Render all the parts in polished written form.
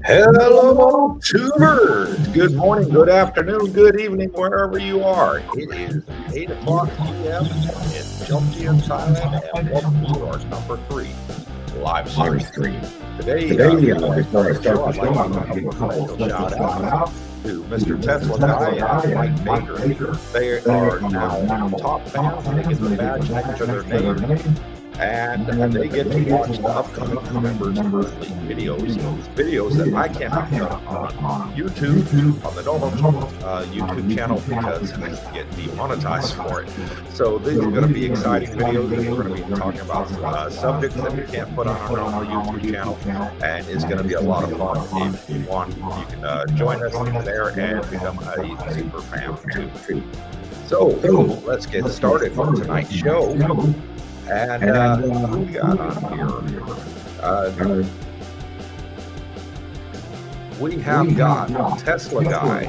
Hello, tubers. Good morning, good afternoon, good evening, wherever you are. It is 8 o'clock p.m. in Jomtien, Thailand, and welcome to our number 3 live stream. Today, before I start the show, I'd like to give a couple of special shout outs to Mr. Tesla Guy and Mike Baker. They are now top fans. They get the badge next to their name, and they get to watch the upcoming members only videos that I cannot put on YouTube, on the normal YouTube channel, because I get demonetized for it. So these are going to be exciting videos. We're going to be talking about subjects that we can't put on our normal YouTube channel, and it's going to be a lot of fun. If you want, you can join us there and become a super fan too. So let's get started on tonight's show. And who we got on here? We have got Tesla Guy.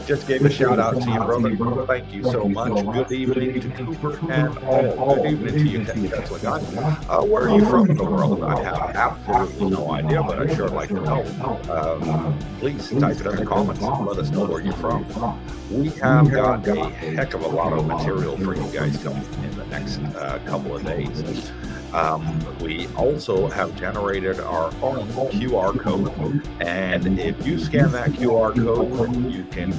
Just gave a shout out to you, brother. Thank you so much. Good evening to Cooper and all. Good evening to you, Tesla Guy. Where are you from in the world? I have absolutely no idea, but I sure like to know. Please type it in the comments and let us know where you're from. We have got a heck of a lot of material for you guys coming in the next couple of days. We also have generated our own QR code, and if you scan that QR code, you can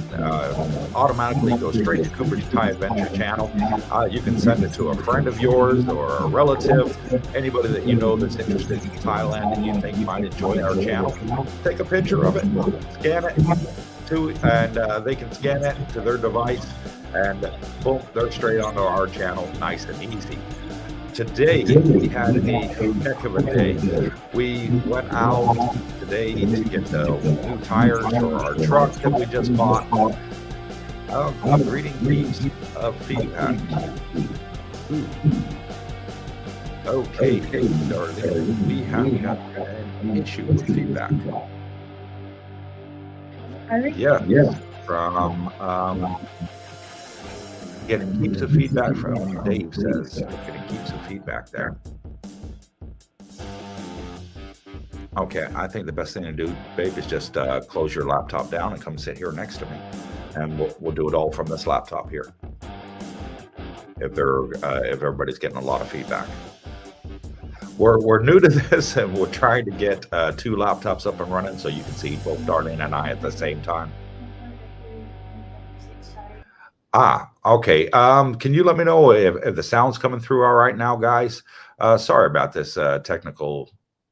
automatically go straight to Cooper's Thai Adventure channel. You can send it to a friend of yours or a relative, anybody that you know that's interested in Thailand and you think might enjoy our channel. Take a picture of it, scan it, and they can scan it to their device, and boom, they're straight onto our channel, nice and easy. Today, we had a heck of a day. We went out today to get the new tires for our truck that we just bought. I'm reading leaves of feedback. Okay, darling, we have got an issue with feedback. Yeah, from getting keeps of feedback from Dave says getting keeps of feedback there. Okay, I think the best thing to do, babe, is just close your laptop down and come sit here next to me, and we'll do it all from this laptop here. If everybody's getting a lot of feedback. We're new to this, and we're trying to get 2 laptops up and running so you can see both Darlene and I at the same time. Okay. Can you let me know if the sound's coming through all right now, guys? Sorry about this technical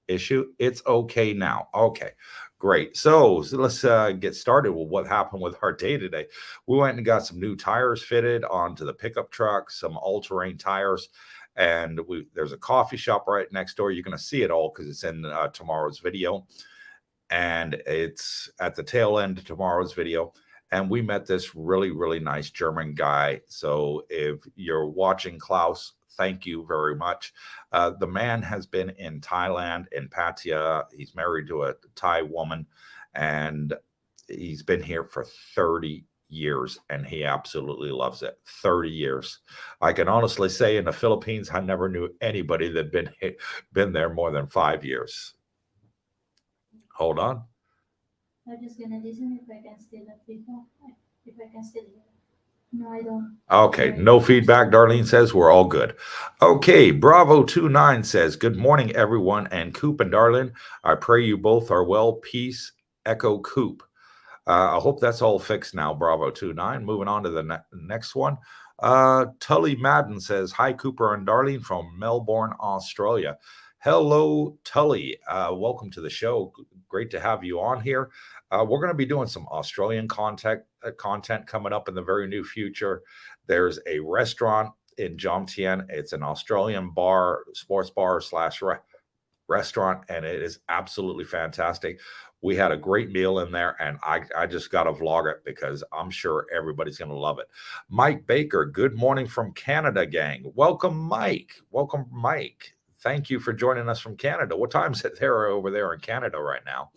issue. It's okay now. Okay, great. So let's get started with what happened with our day today. We went and got some new tires fitted onto the pickup truck, some all-terrain tires, and there's a coffee shop right next door. You're going to see it all because it's in tomorrow's video, and it's at the tail end of tomorrow's video. And we met this really, really nice German guy. So if you're watching, Klaus, thank you very much. The man has been in Thailand, in Pattaya. He's married to a Thai woman, and he's been here for 30 years, and he absolutely loves it. 30 years. I can honestly say in the Philippines, I never knew anybody that been there more than 5 years. Hold on. I'm just gonna listen if I can still if I can still hear. No, I don't. Okay, no feedback, Darlene says. We're all good. Okay, Bravo29 says, good morning, everyone, and Coop and Darlene, I pray you both are well. Peace, Echo Coop. I hope that's all fixed now, Bravo29. Moving on to the next one. Tully Madden says, hi, Cooper and Darlene from Melbourne, Australia. Hello, Tully. Welcome to the show. Great to have you on here. We're going to be doing some Australian content coming up in the very near future. There's a restaurant in Jomtien. It's an Australian bar, sports bar / restaurant, and it is absolutely fantastic. We had a great meal in there, and I just got to vlog it because I'm sure everybody's going to love it. Mike Baker, good morning from Canada, gang. Welcome, Mike. Welcome, Mike. Thank you for joining us from Canada. What time is it there over there in Canada right now?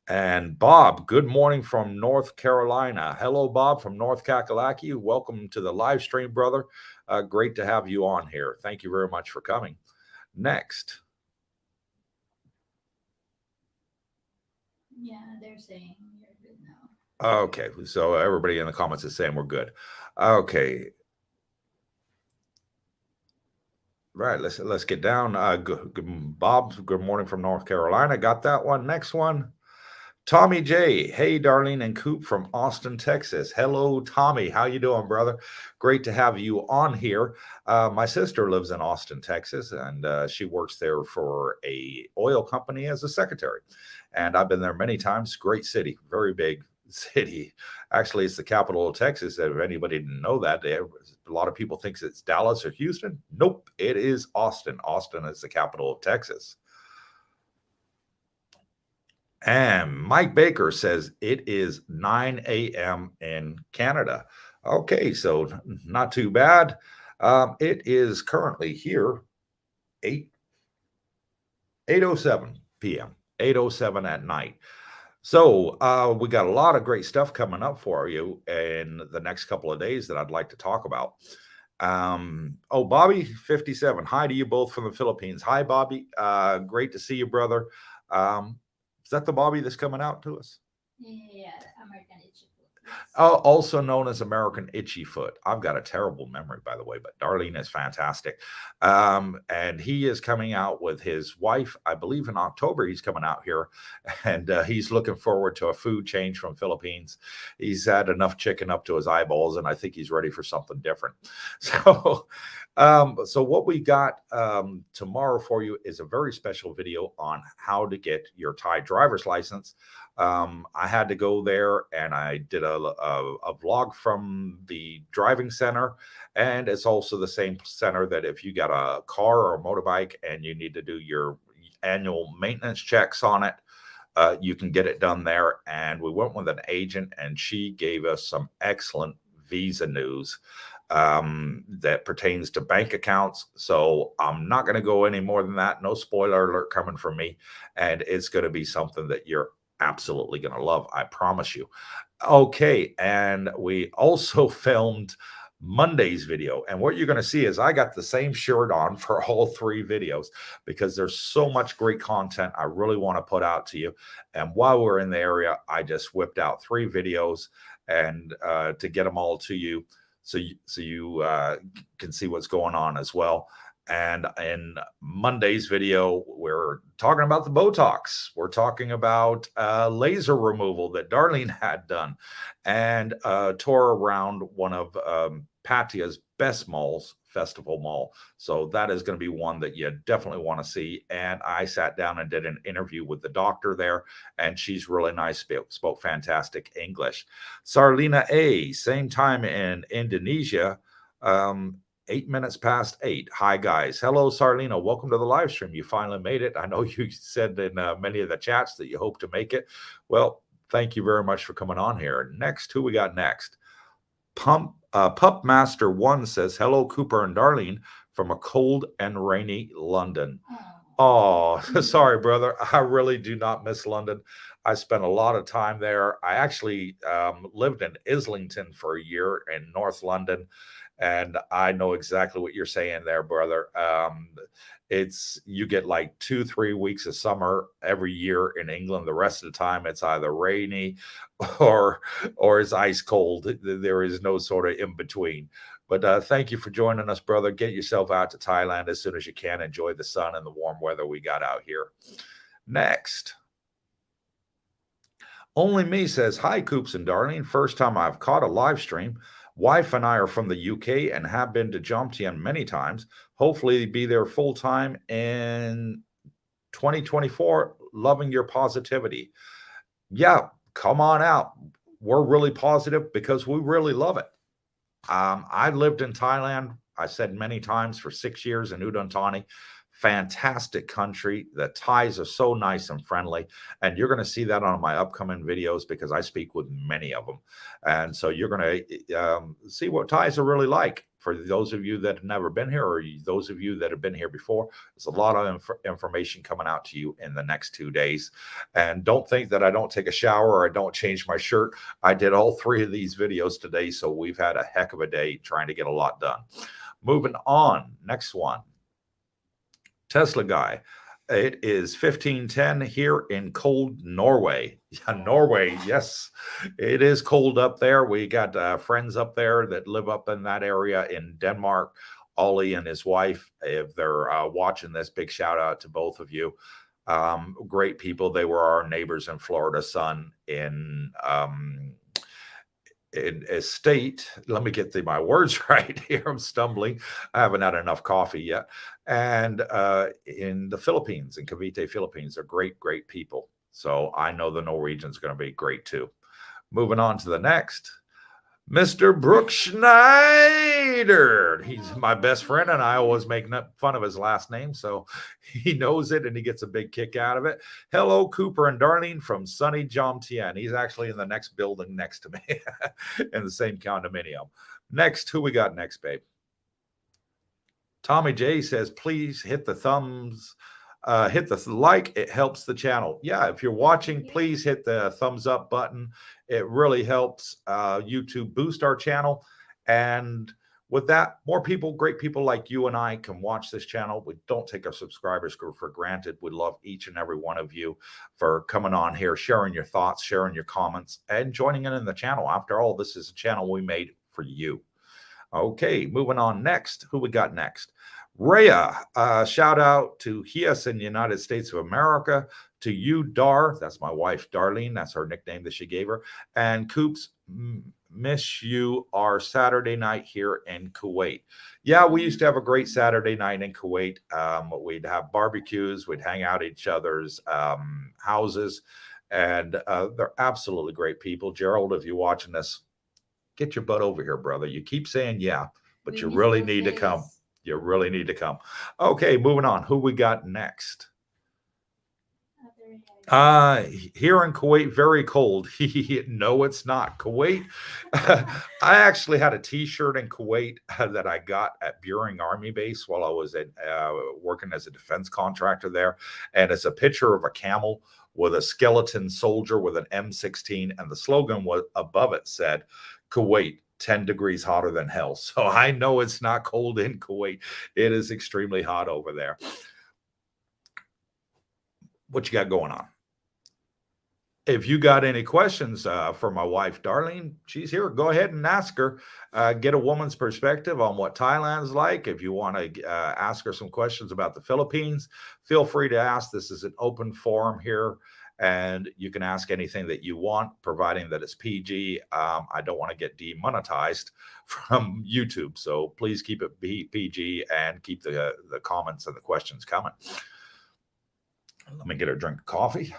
And Bob, good morning from North Carolina. Hello, Bob from North Kakalaki. Welcome to the live stream, brother. Great to have you on here. Thank you very much for coming. Next. Yeah, they're saying you're good now. Okay, so everybody in the comments is saying we're good. Okay, right. Let's get down. Bob, good morning from North Carolina. Got that one. Next one. Tommy J. Hey, Darlene and Coop from Austin, Texas. Hello, Tommy. How you doing, brother? Great to have you on here. My sister lives in Austin, Texas, and she works there for a oil company as a secretary. And I've been there many times. Great city, very big city. Actually, it's the capital of Texas. If anybody didn't know that, a lot of people think it's Dallas or Houston. Nope, it is Austin. Austin is the capital of Texas. And Mike Baker says it is 9 a.m. in Canada. Okay, so not too bad. It is currently here 8:07 p.m. 8:07 at night. So we got a lot of great stuff coming up for you in the next couple of days that I'd like to talk about. Oh, Bobby 57. Hi to you both from the Philippines. Hi, Bobby. Great to see you, brother. Is that the Bobby that's coming out to us? Yeah, American Itchy Foot. Yes. Also known as American Itchy Foot. I've got a terrible memory, by the way, but Darlene is fantastic. And he is coming out with his wife, I believe in October, he's coming out here, and he's looking forward to a food change from Philippines. He's had enough chicken up to his eyeballs, and I think he's ready for something different. So what we got tomorrow for you is a very special video on how to get your Thai driver's license. I had to go there and I did a vlog from the driving center. And it's also the same center that if you got a car or a motorbike and you need to do your annual maintenance checks on it, you can get it done there. And we went with an agent and she gave us some excellent visa news that pertains to bank accounts. So I'm not going to go any more than that. No spoiler alert coming from me. And it's going to be something that you're absolutely going to love. I promise you. Okay. And we also filmed Monday's video. And what you're going to see is I got the same shirt on for all three videos because there's so much great content I really want to put out to you. And while we're in the area, I just whipped out three videos and to get them all to you. So you can see what's going on as well. And in Monday's video, we're talking about the Botox. We're talking about laser removal that Darlene had done and tour around one of Patia's best malls, Festival Mall. So that is going to be one that you definitely want to see. And I sat down and did an interview with the doctor there, and she's really nice, spoke fantastic English. Sarlina A, same time in Indonesia, 8 minutes past 8. Hi, guys. Hello, Sarlina. Welcome to the live stream. You finally made it. I know you said in many of the chats that you hope to make it. Well, thank you very much for coming on here. Next, who we got next? Pup Master 1 says, hello, Cooper and Darlene from a cold and rainy London. Oh, sorry, brother. I really do not miss London. I spent a lot of time there. I actually lived in Islington for a year in North London. And I know exactly what you're saying there, brother. You get like 2-3 weeks of summer every year in England. The rest of the time it's either rainy or it's ice cold. There is no sort of in between. But thank you for joining us, brother. Get yourself out to Thailand as soon as you can. Enjoy the sun and the warm weather we got out here. Next. Only Me says, hi, Coops and Darlene. First time I've caught a live stream. Wife and I are from the UK and have been to Jomtien many times. Hopefully be there full time in 2024. Loving your positivity. Yeah, come on out. We're really positive because we really love it. I lived in Thailand, I said many times, for 6 years in Udon Thani. Fantastic country. The Thais are so nice and friendly. And you're going to see that on my upcoming videos because I speak with many of them. And so you're going to see what Thais are really like. For those of you that have never been here or those of you that have been here before, there's a lot of information coming out to you in the next 2 days. And don't think that I don't take a shower or I don't change my shirt. I did all three of these videos today. So we've had a heck of a day trying to get a lot done. Moving on. Next one. Tesla guy. It is 15:10 here in cold Norway. Yeah, Norway. Yes, it is cold up there. We got friends up there that live up in that area in Denmark. Ollie and his wife, if they're watching this, big shout out to both of you. Great people. They were our neighbors in Florida Sun in a state. Let me get my words right here. I'm stumbling. I haven't had enough coffee yet. And in the Philippines, in Cavite, Philippines, they're great people. So I know the Norwegians are going to be great too. Moving on to the next. Mr. Brooke Schneider. He's my best friend, and I always make fun of his last name, so he knows it and he gets a big kick out of it. Hello, Cooper and Darlene from sunny Jomtien. He's actually in the next building next to me in the same condominium. Next, who we got next, babe? Tommy J says, please hit the thumbs. Hit the like, it helps the channel. Yeah, if you're watching, please hit the thumbs up button. It really helps YouTube boost our channel. And with that, more people, great people like you and I can watch this channel. We don't take our subscribers for granted. We love each and every one of you for coming on here, sharing your thoughts, sharing your comments, and joining in the channel. After all, this is a channel we made for you. Okay, moving on next. Who we got next? Rhea, shout out to Hias in the United States of America, to you, Dar, that's my wife, Darlene, that's her nickname that she gave her, and Coops, miss you our Saturday night here in Kuwait. Yeah, we used to have a great Saturday night in Kuwait. We'd have barbecues, we'd hang out at each other's houses, and they're absolutely great people. Gerald, if you're watching this, get your butt over here, brother. You keep saying yeah, but you really need to come. You really need to come. Okay, moving on. Who we got next? Here in Kuwait, very cold. No, it's not. Kuwait. I actually had a T-shirt in Kuwait that I got at Buring Army Base while I was working as a defense contractor there. And it's a picture of a camel with a skeleton soldier with an M16. And the slogan was above it said, Kuwait, 10 degrees hotter than hell. So I know it's not cold in Kuwait. It is extremely hot over there. What you got going on? If you got any questions for my wife, Darlene, she's here. Go ahead and ask her. Get a woman's perspective on what Thailand's like. If you want to ask her some questions about the Philippines, feel free to ask. This is an open forum here, and you can ask anything that you want, providing that it's PG. I don't want to get demonetized from YouTube, so please keep it PG and keep the comments and the questions coming. Let me get a drink of coffee.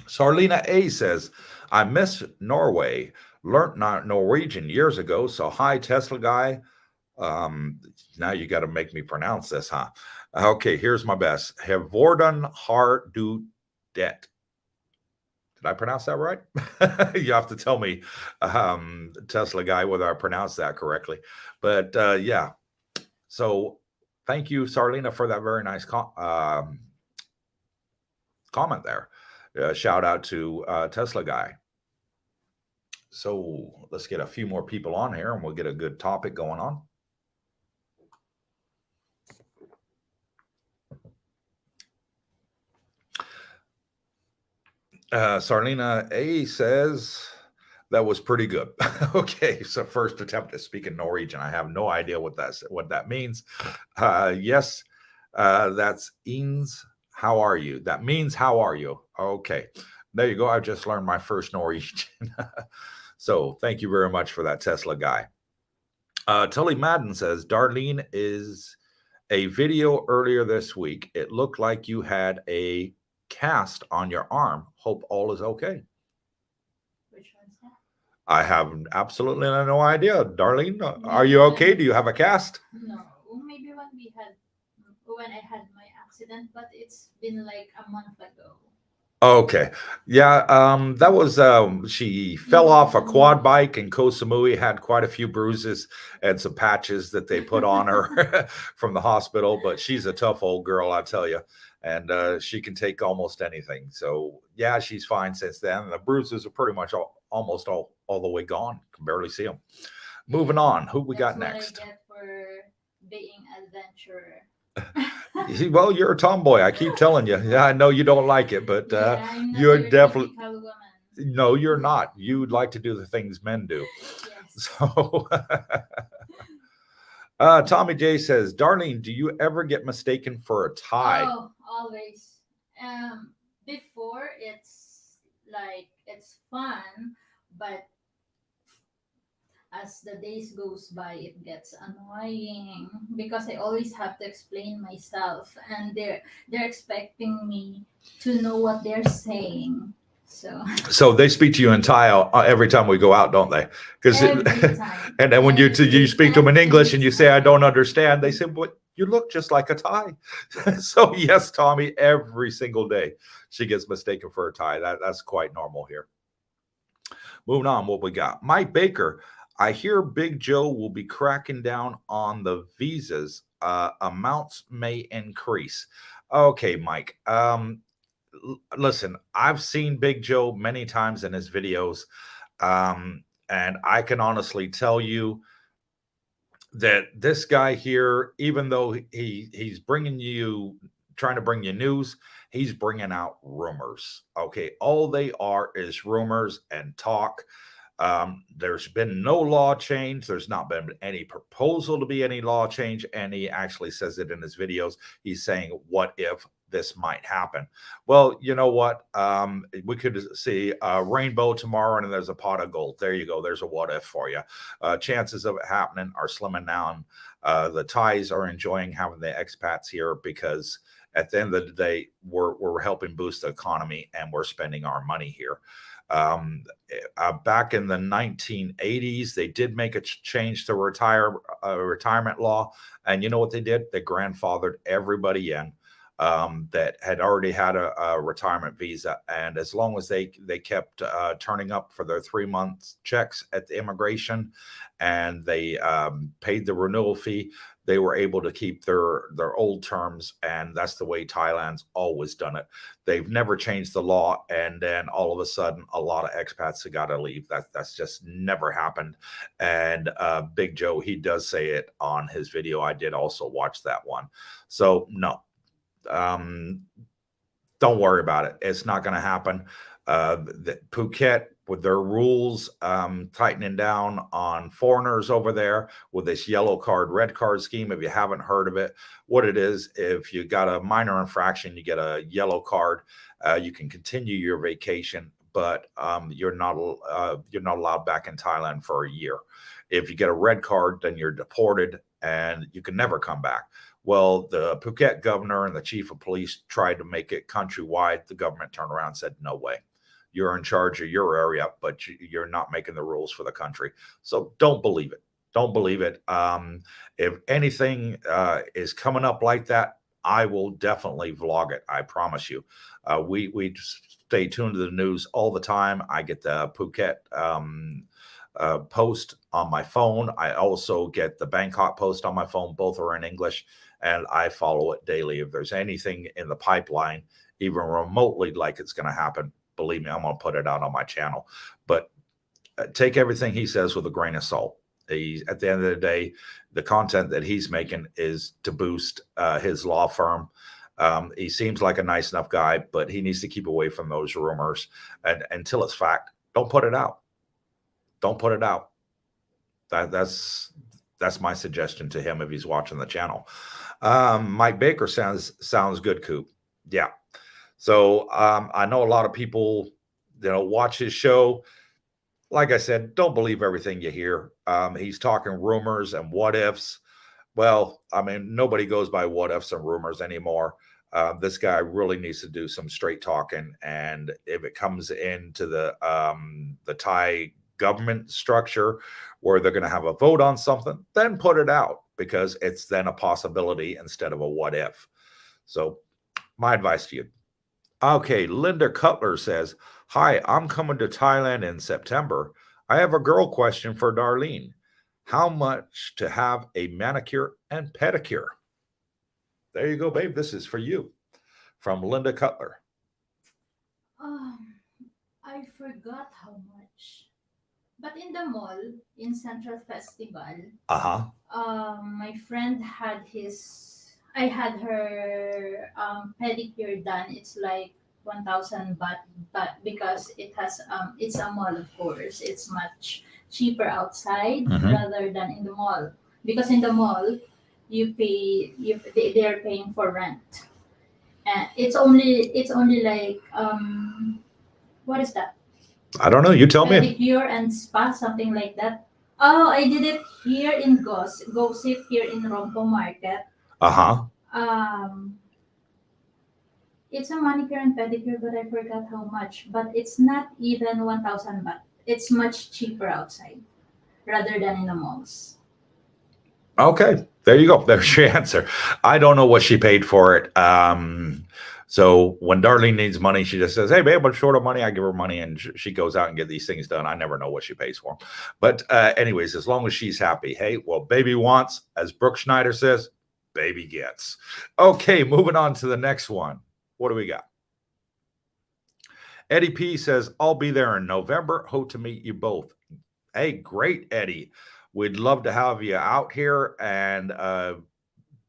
Sarlina A says, I miss Norway. Learned Norwegian years ago, so hi, Tesla guy. Now you got to make me pronounce this, huh? Okay, here's my best. Hevorden har du det. Did I pronounce that right? You have to tell me, Tesla guy, whether I pronounced that correctly. But yeah, so thank you, Sarlina, for that very nice comment there. Shout out to Tesla guy. So let's get a few more people on here and we'll get a good topic going on. Sarlina A says that was pretty good. Okay, so first attempt at speaking Norwegian. I have no idea what that means. Yes, that's Ins. How are you? That means how are you? Okay, there you go. I just learned my first Norwegian. So thank you very much for that, Tesla guy. Tully Madden says, Darlene, is a video earlier this week. It looked like you had a cast on your arm. Hope all is okay. Which one's that? I have absolutely no idea. Darlene, are you okay? Do you have a cast? No, maybe when I had my accident, but it's been like a month ago. Okay. Yeah, that was she fell off a quad bike in Koh Samui, had quite a few bruises and some patches that they put on her from the hospital, but she's a tough old girl, I tell you. And she can take almost anything. So yeah, she's fine since then. The bruises are pretty much almost all the way gone. Can barely see them. Moving on. Who we got next? I get being adventurer. Well, you're a tomboy. I keep telling you. Yeah, I know you don't like it, but Yeah, I'm not you're your definitely. typical woman. No, you're not. You like to do the things men do. Yes. So, Tommy J says, Darlene, do you ever get mistaken for a tie? Oh, always. Before it's like it's fun, but as the days goes by, it gets annoying because I always have to explain myself, and they're expecting me to know what they're saying. So So they speak to you in Thai every time we go out, don't they? Because every time, and then when you speak to them in English and you say I don't time. understand, they say, "But you look just like a Thai." So yes, Tommy, every single day she gets mistaken for a Thai. That's quite normal here. Moving on, what we got? Mike Baker. I hear Big Joe will be cracking down on the visas. Amounts may increase. Okay, Mike. Listen, I've seen Big Joe many times in his videos, and I can honestly tell you that this guy here, even though he's bringing you, trying to bring you news, he's bringing out rumors. Okay, all they are is rumors and talk. There's been no law change. There's not been any proposal to be any law change. And he actually says it in his videos. He's saying, what if this might happen? Well, you know what? We could see a rainbow tomorrow and there's a pot of gold. There you go. There's a what if for you. Chances of it happening are slimming down. The Thais are enjoying having the expats here because at the end of the day, we're helping boost the economy and we're spending our money here. Back in the 1980s, they did make a change to retirement law, and you know what they did? They grandfathered everybody in that had already had a retirement visa, and as long as they kept turning up for their 3 month checks at the immigration, and they paid the renewal fee, they were able to keep their old terms, and that's the way Thailand's always done it. They've never changed the law, and then all of a sudden, a lot of expats have got to leave. That's just never happened. And Big Joe, he does say it on his video. I did also watch that one. So no, don't worry about it. It's not going to happen. Phuket, with their rules tightening down on foreigners over there with this yellow card, red card scheme. If you haven't heard of it, what it is, if you got a minor infraction, you get a yellow card. You can continue your vacation, but you're not allowed back in Thailand for a year. If you get a red card, then you're deported and you can never come back. Well, the Phuket governor and the chief of police tried to make it countrywide. The government turned around and said, no way. You're in charge of your area, but you're not making the rules for the country. So don't believe it. Don't believe it. If anything is coming up like that, I will definitely vlog it. I promise you. We stay tuned to the news all the time. I get the Phuket post on my phone. I also get the Bangkok post on my phone. Both are in English, and I follow it daily. If there's anything in the pipeline, even remotely like it's going to happen, believe me, I'm going to put it out on my channel. But take everything he says with a grain of salt. At the end of the day, the content that he's making is to boost his law firm. He seems like a nice enough guy, but he needs to keep away from those rumors. And until it's fact, don't put it out. Don't put it out. That's my suggestion to him if he's watching the channel. Mike Baker sounds good, Coop. Yeah. So I know a lot of people, watch his show. Like I said, don't believe everything you hear. He's talking rumors and what ifs. Well, I mean, nobody goes by what ifs and rumors anymore. This guy really needs to do some straight talking. And if it comes into the Thai government structure where they're going to have a vote on something, then put it out, because it's then a possibility instead of a what if. So my advice to you. Okay, Linda Cutler says, hi, I'm coming to Thailand in September. I have a girl question for Darlene. How much to have a manicure and pedicure? There you go, babe. This is for you from Linda Cutler. I forgot how much. But in the mall, in Central Festival, Uh-huh. my friend had I had her pedicure done. It's like 1,000 baht, but because it's a mall, of course, it's much cheaper outside Hmm. rather than in the mall. Because in the mall, they're paying for rent, and it's only like what is that? I don't know. You tell me. Pedicure and spa, something like that. Oh, I did it here in Gossip here in Rompo Market. Uh-huh. Um, it's a manicure and pedicure, but I forgot how much. But it's not even 1,000 baht. It's much cheaper outside rather than in the malls. Okay, there you go. There's your answer. I don't know what she paid for it. So when Darlene needs money, she just says, "Hey, babe, I'm short of money." I give her money, and she goes out and get these things done. I never know what she pays for. But anyways, as long as she's happy, hey, well, baby wants, as Brooke Schneider says, baby gets. Okay, moving on to the next one. What do we got? Eddie P says, "I'll be there in November. Hope to meet you both." Hey, great, Eddie. We'd love to have you out here, and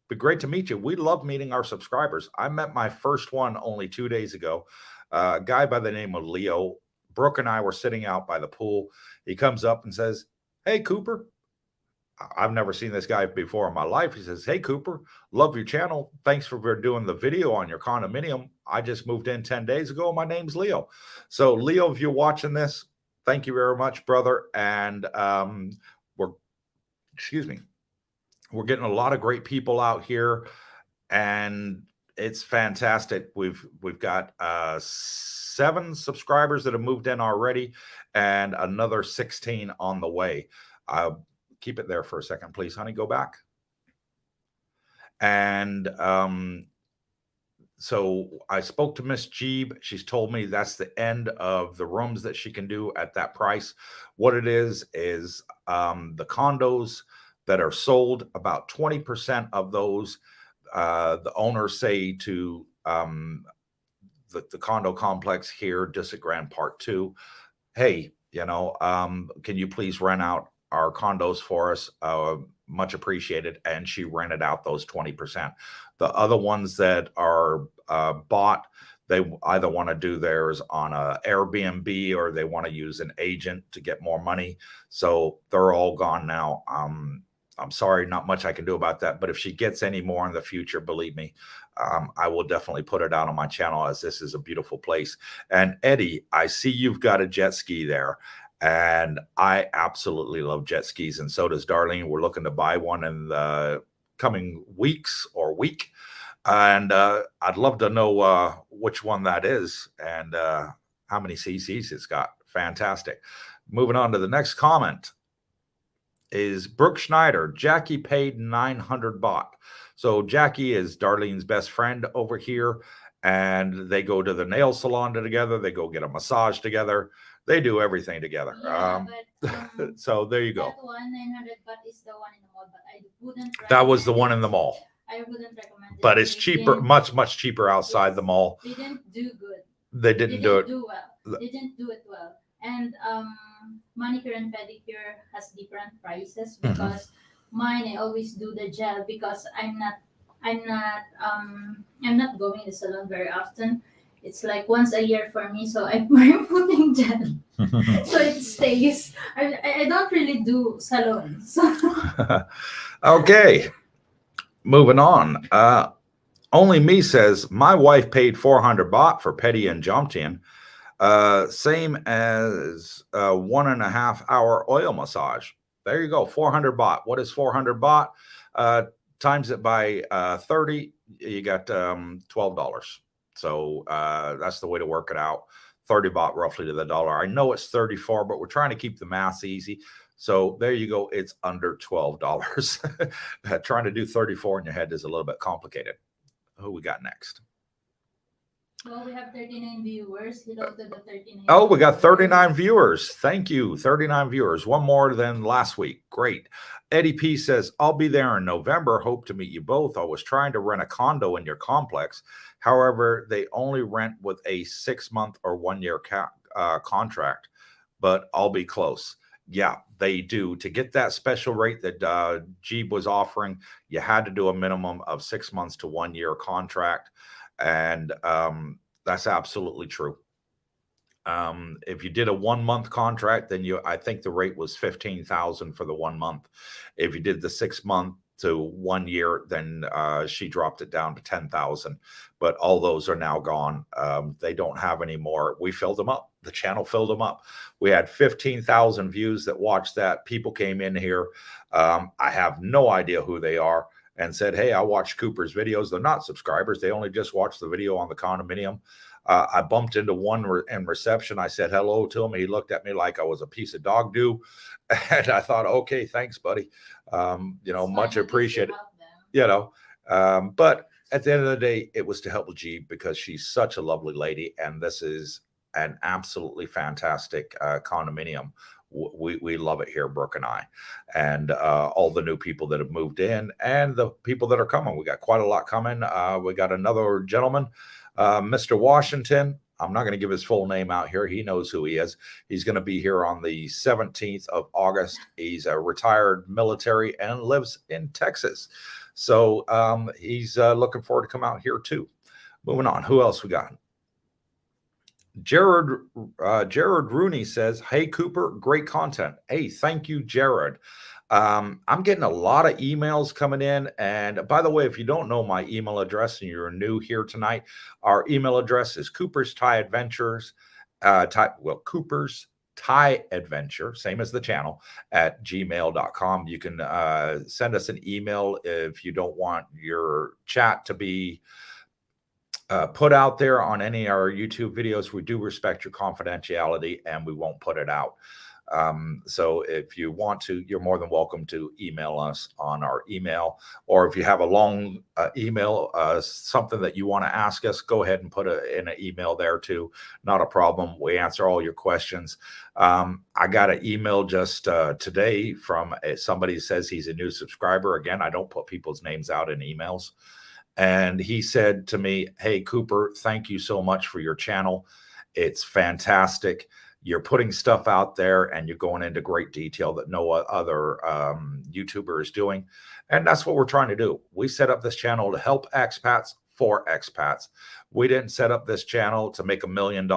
be great to meet you. We love meeting our subscribers. I met my first one only 2 days ago. A guy by the name of Leo. Brooke and I were sitting out by the pool. He comes up and says, "Hey, Cooper." I've never seen this guy before in my life. He says, "Hey, Cooper, love your channel. Thanks for doing the video on your condominium. I just moved in 10 days ago. My name's Leo." So, Leo, if you're watching this, thank you very much, brother. And we're, excuse me, we're getting a lot of great people out here, and it's fantastic. We've got 7 subscribers that have moved in already, and another 16 on the way. Keep it there for a second, please, honey. Go back. And so I spoke to Miss Jeeb. She's told me that's the end of the rooms that she can do at that price. What it is the condos that are sold, about 20% of those, the owners say to the condo complex here, District Grand Part 2, "Hey, can you please rent out our condos for us? Much appreciated." And she rented out those 20%. The other ones that are bought, they either want to do theirs on a Airbnb or they want to use an agent to get more money. So they're all gone now. I'm sorry, not much I can do about that. But if she gets any more in the future, believe me, I will definitely put it out on my channel, as this is a beautiful place. And Eddie, I see you've got a jet ski there. And I absolutely love jet skis, and so does Darlene. We're looking to buy one in the coming weeks or week. And I'd love to know which one that is and how many cc's it's got. Fantastic. Moving on to the next comment is Brooke Schneider. "Jackie paid 900 baht." So Jackie is Darlene's best friend over here, and they go to the nail salon together. They go get a massage together. They do everything together. Yeah, but So there you go. that one 900 baht is the one in the mall, but I wouldn't. That was the recommend one it. in the mall, I wouldn't recommend it. but it's They cheaper, didn't- much cheaper outside Yes. the mall. They didn't do good. They didn't do it. Well. They didn't do it well. And manicure and pedicure has different prices because mine, I always do the gel because I'm not going to the salon very often. It's like once a year for me, so I'm putting gel so it stays. I don't really do salons. Okay, moving on. Only Me says, "My wife paid 400 baht for pedi and Jomtien. Same as a 1.5 hour oil massage." There you go, 400 baht. What is 400 baht? Times it by 30, you got $12. So that's the way to work it out. 30 baht roughly to the dollar. I know it's 34, but we're trying to keep the math easy. So there you go. It's under $12. Trying to do 34 in your head is a little bit complicated. Who we got next? Well, we have 39 viewers. Hello to the 39. Oh, we got 39 viewers. Thank you. 39 viewers. One more than last week. Great. Eddie P says, "I'll be there in November. Hope to meet you both. I was trying to rent a condo in your complex. However, they only rent with a 6-month or 1-year contract, but I'll be close." Yeah, they do. To get that special rate that Jeep was offering, you had to do a minimum of 6 months to 1 year contract. And that's absolutely true. If you did a 1 month contract, then I think the rate was 15,000 for the 1 month. If you did the 6 month to 1 year, then she dropped it down to 10,000. But all those are now gone. They don't have any more. We filled them up. The channel filled them up. We had 15,000 views that watched that. People came in here. I have no idea who they are, and said, "Hey, I watched Cooper's videos." They're not subscribers. They only just watched the video on the condominium. I bumped into one in reception. I said hello to him. He looked at me like I was a piece of dog do. And I thought, okay, thanks, buddy. Much appreciated. But at the end of the day, it was to help Jeep because she's such a lovely lady. And this is an absolutely fantastic condominium. We love it here, Brooke and I, and all the new people that have moved in and the people that are coming. We got quite a lot coming. We got another gentleman, Mr. Washington. I'm not going to give his full name out here. He knows who he is. He's going to be here on the 17th of August. He's a retired military and lives in Texas. So he's looking forward to come out here too. Moving on. Who else we got? Jared Rooney says, "Hey Cooper, great content." Hey, thank you, Jared. I'm getting a lot of emails coming in. And by the way, if you don't know my email address and you're new here tonight, our email address is Cooper's Thai Adventures, Cooper's Thai Adventure, same as the channel, at gmail.com. You can send us an email if you don't want your chat to be put out there on any of our YouTube videos. We do respect your confidentiality and we won't put it out. So if you want to, you're more than welcome to email us on our email, or if you have a long email, something that you want to ask us, go ahead and put it in an email there too. Not a problem. We answer all your questions. I got an email just today from somebody who says he's a new subscriber. Again, I don't put people's names out in emails. And he said to me, "Hey, Cooper, thank you so much for your channel. It's fantastic. You're putting stuff out there and you're going into great detail that no other YouTuber is doing." And that's what we're trying to do. We set up this channel to help expats for expats. We didn't set up this channel to make $1 million.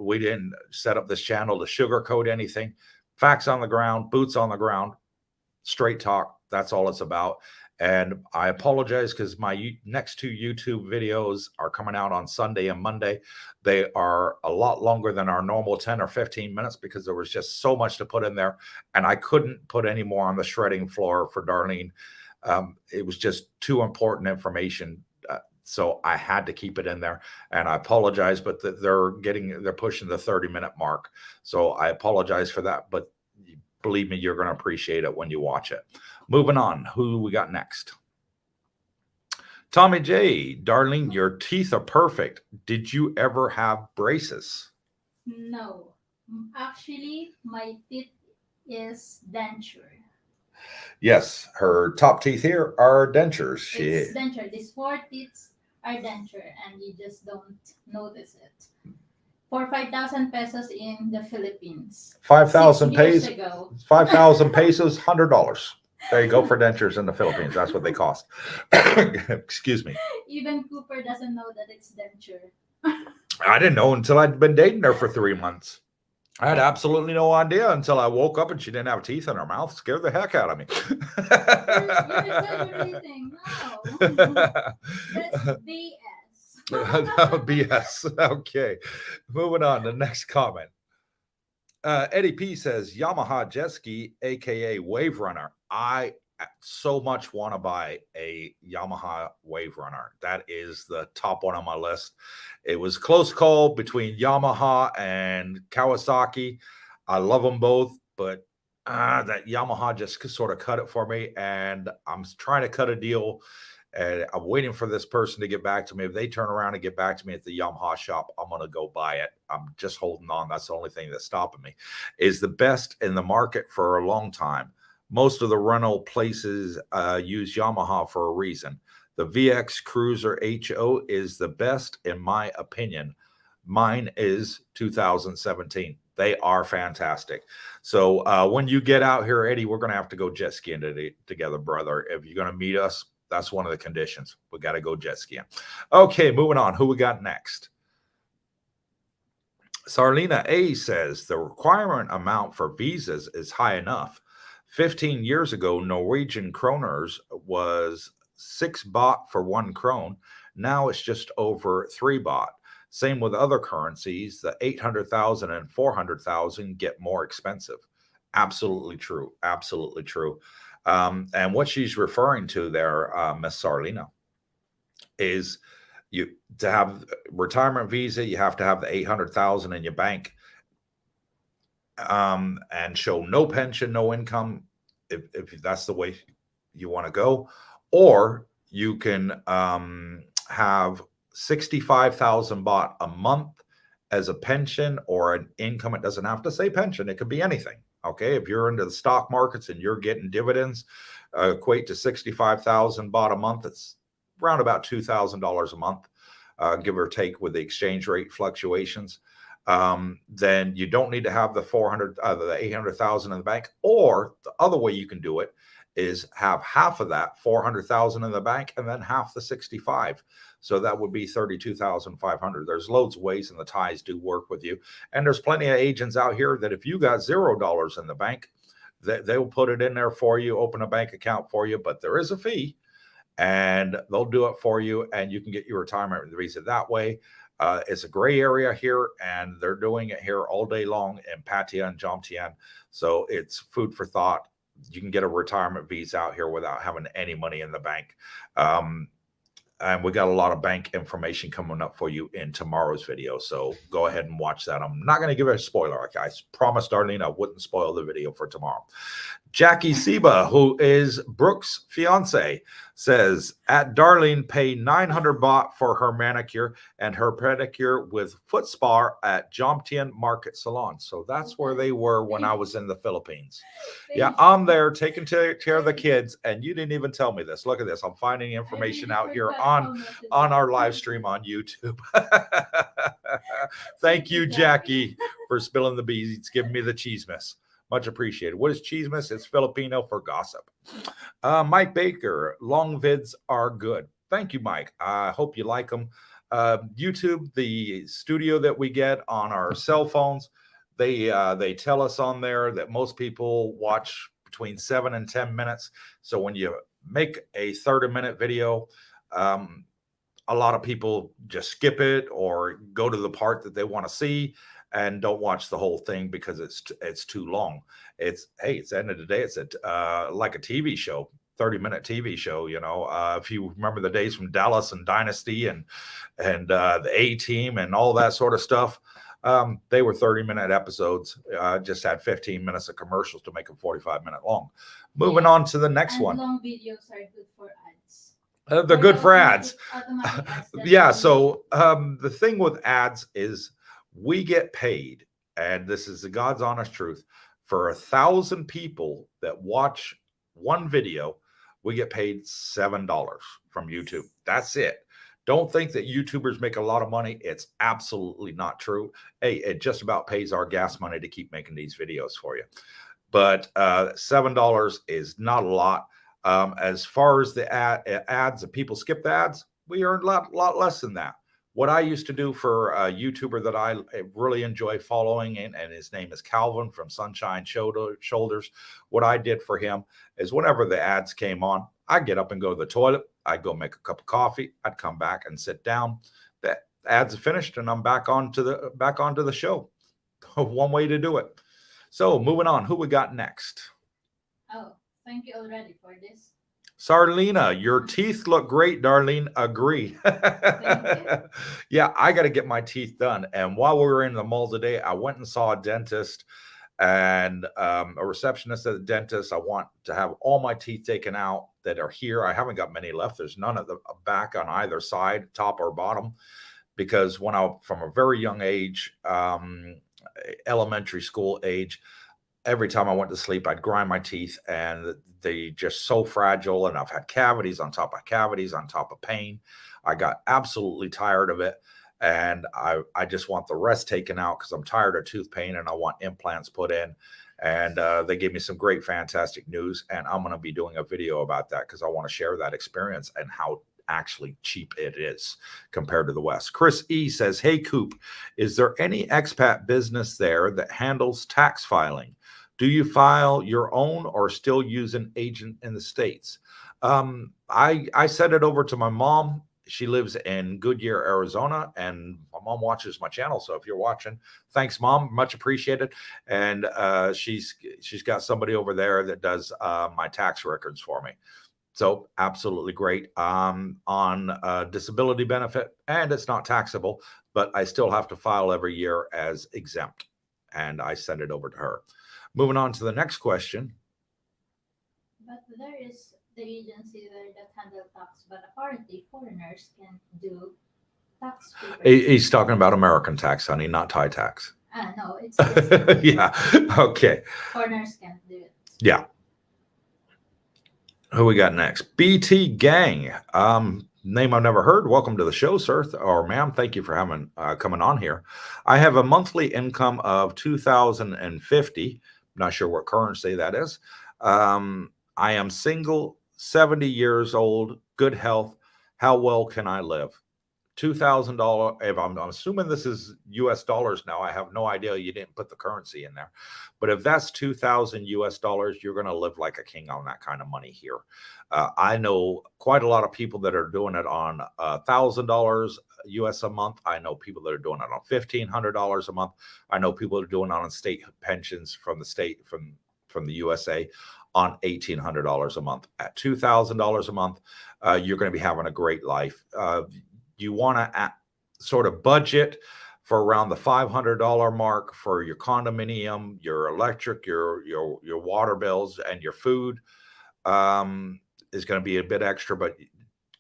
We didn't set up this channel to sugarcoat anything. Facts on the ground, boots on the ground, straight talk. That's all it's about. And I apologize because my next two YouTube videos are coming out on Sunday and Monday. They are a lot longer than our normal 10 or 15 minutes because there was just so much to put in there. And I couldn't put any more on the shredding floor for Darlene. It was just too important information. So I had to keep it in there. And I apologize, but they're pushing the 30-minute mark. So I apologize for that. But believe me, you're going to appreciate it when you watch it. Moving on, who we got next? Tommy J. "Darlene, your teeth are perfect. Did you ever have braces?" No. Actually, my teeth is denture. Yes, her top teeth here are dentures. It's denture. These 4 teeth are denture, and you just don't notice it. For 5,000 pesos in the Philippines. 5,000 pesos. 5,000 pesos, $100. There you go for dentures in the Philippines. That's what they cost. Excuse me. Even Cooper doesn't know that it's denture. I didn't know until I'd been dating her for 3 months. I had absolutely no idea until I woke up and she didn't have teeth in her mouth. Scared the heck out of me. You're exaggerating. No. That's BS. BS. Okay. Moving on. The next comment. Eddie P says, "Yamaha jet ski, aka Wave Runner. I so much want to buy a Yamaha Wave Runner. That is the top one on my list. It was a close call between Yamaha and Kawasaki. I love them both, but that Yamaha just sort of cut it for me. And I'm trying to cut a deal. And I'm waiting for this person to get back to me. If they turn around and get back to me at the Yamaha shop, I'm going to go buy it. I'm just holding on. That's the only thing that's stopping me. Is the best in the market for a long time. Most of the rental places use Yamaha for a reason. The VX Cruiser HO is the best in my opinion. Mine is 2017. They are fantastic. So when you get out here, Eddie, we're going to have to go jet skiing together, brother. If you're going to meet us, that's one of the conditions. We got to go jet skiing. Okay, moving on. Who we got next? Sarlina A says the requirement amount for visas is high enough. 15 years ago, Norwegian kroners was 6 baht for 1 krone. Now it's just over 3 baht. Same with other currencies. The 800,000 and 400,000 get more expensive. Absolutely true. Absolutely true. And what she's referring to there, Miss Sarlina, is you to have retirement visa, you have to have the 800,000 in your bank, and show no pension, no income, if that's the way you want to go, or you can have 65,000 baht a month as a pension or an income. It doesn't have to say pension; it could be anything. Okay, if you're into the stock markets and you're getting dividends, equate to 65,000 baht a month. It's around about $2,000 a month, give or take with the exchange rate fluctuations. Then you don't need to have the 800,000 in the bank. Or the other way you can do it is have half of that 400,000 in the bank and then half the 65. So that would be 32,500. There's loads of ways, and the Thais do work with you. And there's plenty of agents out here that if you got $0 in the bank, they'll put it in there for you, open a bank account for you, but there is a fee. And they'll do it for you, and you can get your retirement visa that way. It's a gray area here, and they're doing it here all day long in Pattaya and Jomtien. So it's food for thought. You can get a retirement visa out here without having any money in the bank. And we got a lot of bank information coming up for you in tomorrow's video. So go ahead and watch that. I'm not going to give it a spoiler. I promised Darlene I wouldn't spoil the video for tomorrow. Jackie Seba, who is Brooke's fiance, says, at Darlene, pay 900 baht for her manicure and her pedicure with foot spa at Jomtien Market Salon. So that's where they were when I was in the Philippines. Yeah, I'm there taking care of the kids, and you didn't even tell me this. Look at this. I'm finding information out here on our live stream on YouTube. Thank you, Jackie, for spilling the beans. It's giving me the chismes. Much appreciated. What is chismes? It's Filipino for gossip. Mike Baker, long vids are good. Thank you, Mike. I hope you like them. YouTube, the studio that we get on our cell phones, they tell us on there that most people watch between 7 and 10 minutes. So when you make a 30-minute video, a lot of people just skip it or go to the part that they want to see and don't watch the whole thing because it's too long. It's the end of the day. It's like a TV show, 30-minute TV show. You know, if you remember the days from Dallas and Dynasty and the A-Team and all that sort of stuff, they were 30-minute episodes. Just had 15 minutes of commercials to make them 45-minute long. Moving on to the next one. Long videos are good for ads. They're good for ads. Yeah. So the thing with ads is, we get paid, and this is the God's honest truth, for 1,000 people that watch one video, we get paid $7 from YouTube. That's it. Don't think that YouTubers make a lot of money. It's absolutely not true. Hey, it just about pays our gas money to keep making these videos for you. But $7 is not a lot. As far as the ads, if people skip the ads, we earn a lot less than that. What I used to do for a YouTuber that I really enjoy following, and his name is Calvin from Sunshine Shoulders. What I did for him is whenever the ads came on, I'd get up and go to the toilet. I'd go make a cup of coffee. I'd come back and sit down. The ads are finished, and I'm back onto the show. One way to do it. So moving on, who we got next? Oh, thank you already for this. Sarlina, your teeth look great, Darlene. Agree. Yeah, I got to get my teeth done. And while we were in the mall today, I went and saw a dentist and a receptionist at the dentist. I want to have all my teeth taken out that are here. I haven't got many left. There's none at the back on either side, top or bottom, because from a very young age, elementary school age, every time I went to sleep, I'd grind my teeth, and they just so fragile. And I've had cavities on top of cavities on top of pain. I got absolutely tired of it. and I just want the rest taken out because I'm tired of tooth pain and I want implants put in. And they gave me some great, fantastic news, and I'm going to be doing a video about that because I want to share that experience and how actually cheap it is compared to the West. Chris E says, hey, Coop, is there any expat business there that handles tax filing? Do you file your own or still use an agent in the States? I sent it over to my mom. She lives in Goodyear, Arizona, and my mom watches my channel. So if you're watching, thanks, Mom. Much appreciated. And she's got somebody over there that does my tax records for me. So absolutely great on disability benefit, and it's not taxable, but I still have to file every year as exempt, and I send it over to her. Moving on to the next question. But there is the agency there that handle tax, but apparently foreigners can do tax papers. He's talking about American tax, honey, not Thai tax. No, it's yeah. Okay. Foreigners can't do it. Yeah. Who we got next? BT Gang. Name I've never heard. Welcome to the show, sir or ma'am. Thank you for having coming on here. I have a monthly income of $2,050. Not sure what currency that is. I am single, 70 years old, good health. How well can I live? $2,000. If I'm assuming this is US dollars now, I have no idea. You didn't put the currency in there, but if that's 2,000 US dollars, you're going to live like a king on that kind of money here. I know quite a lot of people that are doing it on $1,000 US a month. I know people that are doing it on $1,500 a month. I know people that are doing it on state pensions from the state, from the USA on $1,800 a month. At $2,000 a month, you're going to be having a great life. You want to sort of budget for around the $500 mark for your condominium, your electric, your water bills, and your food is going to be a bit extra, but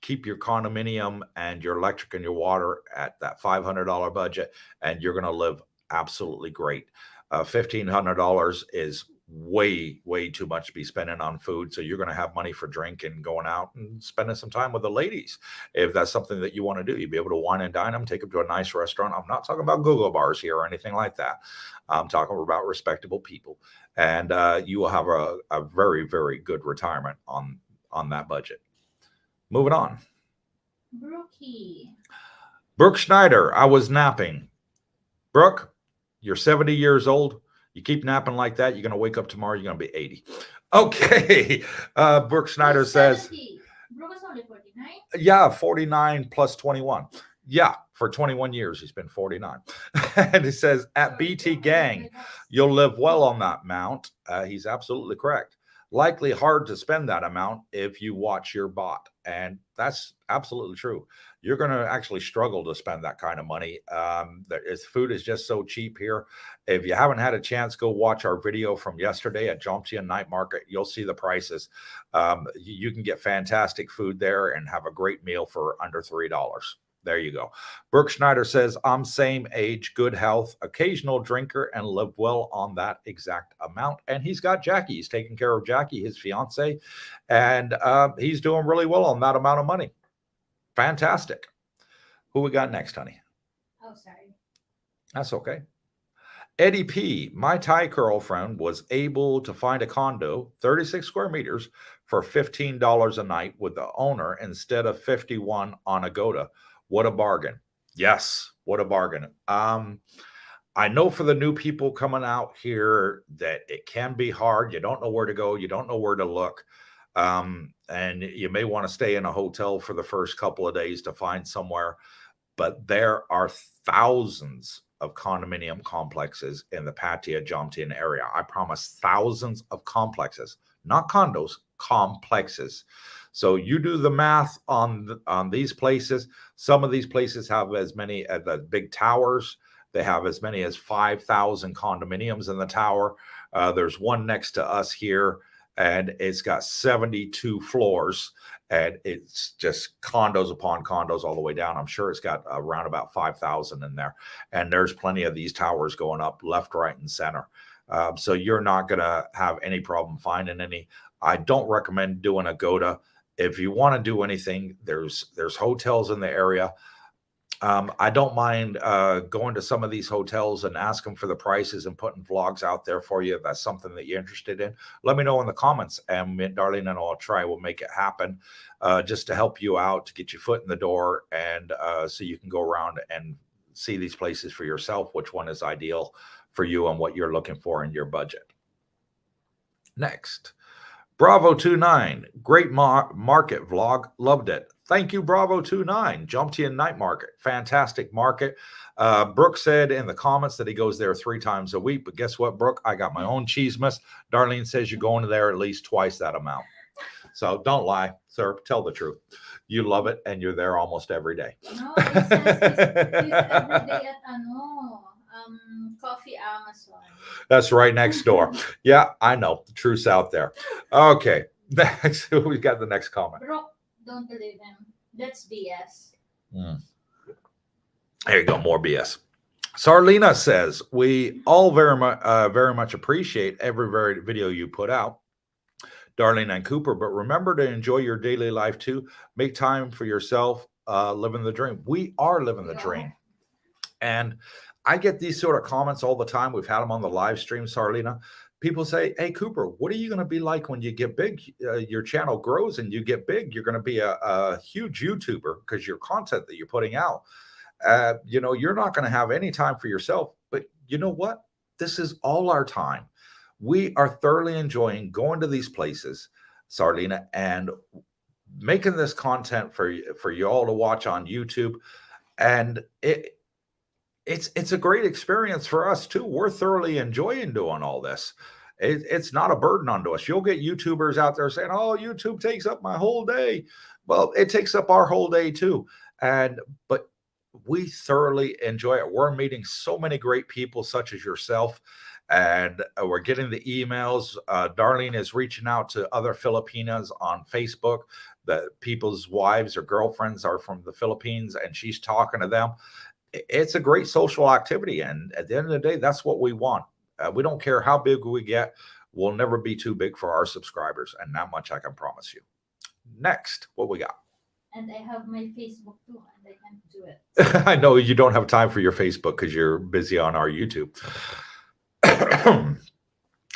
keep your condominium and your electric and your water at that $500 budget, and you're going to live absolutely great. $1,500 is way too much to be spending on food. So you're going to have money for drink and going out and spending some time with the ladies. If that's something that you want to do, you'll be able to wine and dine them, take them to a nice restaurant. I'm not talking about go-go bars here or anything like that. I'm talking about respectable people, and you will have a very, very good retirement on that budget. Moving on. Brooke Schneider, I was napping. Brooke, you're 70 years old. You keep napping like that, you're going to wake up tomorrow, you're going to be 80. Okay. Brooke Schneider says. Brooke is only 49? Yeah, 49 plus 21. Yeah, for 21 years, he's been 49. And he says, at BT Gang, you'll live well on that amount. He's absolutely correct. Likely hard to spend that amount if you watch your bot. And that's absolutely true. You're going to actually struggle to spend that kind of money. Food is just so cheap here. If you haven't had a chance, go watch our video from yesterday at Jomtien Night Market. You'll see the prices. You can get fantastic food there and have a great meal for under $3. There you go. Brooke Schneider says, I'm same age, good health, occasional drinker, and live well on that exact amount. And he's got Jackie. He's taking care of Jackie, his fiance, and he's doing really well on that amount of money. Fantastic. Who we got next, honey? Oh, sorry. That's okay. Eddie P., my Thai girlfriend was able to find a condo, 36 square meters, for $15 a night with the owner instead of $51 on Agoda. What a bargain. Yes, what a bargain. I know for the new people coming out here that it can be hard. You don't know where to go. You don't know where to look. And you may want to stay in a hotel for the first couple of days to find somewhere. But there are thousands of condominium complexes in the Pattaya Jomtien area. I promise, thousands of complexes, not condos, complexes. So you do the math on these places. Some of these places have as many as the big towers. They have as many as 5,000 condominiums in the tower. There's one next to us here, and it's got 72 floors, and it's just condos upon condos all the way down. I'm sure it's got around about 5,000 in there, and there's plenty of these towers going up left, right, and center. So you're not going to have any problem finding any. I don't recommend doing Agoda. If you want to do anything, there's hotels in the area. I don't mind going to some of these hotels and asking for the prices and putting vlogs out there for you. If that's something that you're interested in, let me know in the comments, and Darlene and I'll try. We'll make it happen, just to help you out, to get your foot in the door, and so you can go around and see these places for yourself, which one is ideal for you and what you're looking for in your budget. Next, Bravo29, great market vlog, loved it. Thank you, Bravo29. Jumped in night market, fantastic market. Brooke said in the comments that he goes there 3 times a week, but guess what, Brooke? I got my own cheesemas. Darlene says you're going there at least twice that amount. So don't lie, sir. Tell the truth. You love it, and you're there almost every day. No, it says he's every day at Coffee Amazon. That's right next door. Yeah, I know. The truth's out there. Okay, next we got the next comment. Bro, don't believe him. That's BS. There you go, more BS. Sarlina says, we all very much appreciate every video you put out, Darlene and Cooper, but remember to enjoy your daily life too. Make time for yourself, living the dream. We are living the dream. And I get these sort of comments all the time. We've had them on the live stream, Sarlina. People say, hey, Cooper, what are you going to be like when you get big? Your channel grows and you get big. You're going to be a huge YouTuber because your content that you're putting out. You're not going to have any time for yourself. But you know what? This is all our time. We are thoroughly enjoying going to these places, Sarlina, and making this content for you all to watch on YouTube. And it's a great experience for us too. We're thoroughly enjoying doing all this. It's not a burden onto us. You'll get YouTubers out there saying, oh, YouTube takes up my whole day. Well, it takes up our whole day too. But we thoroughly enjoy it. We're meeting so many great people such as yourself, and we're getting the emails. Darlene is reaching out to other Filipinas on Facebook. The people's wives or girlfriends are from the Philippines, and she's talking to them. It's a great social activity, and at the end of the day, that's what we want. We don't care how big we get. We'll never be too big for our subscribers, and that much I can promise you. Next, what we got? And I have my Facebook too, and I can't do it. I know you don't have time for your Facebook because you're busy on our YouTube.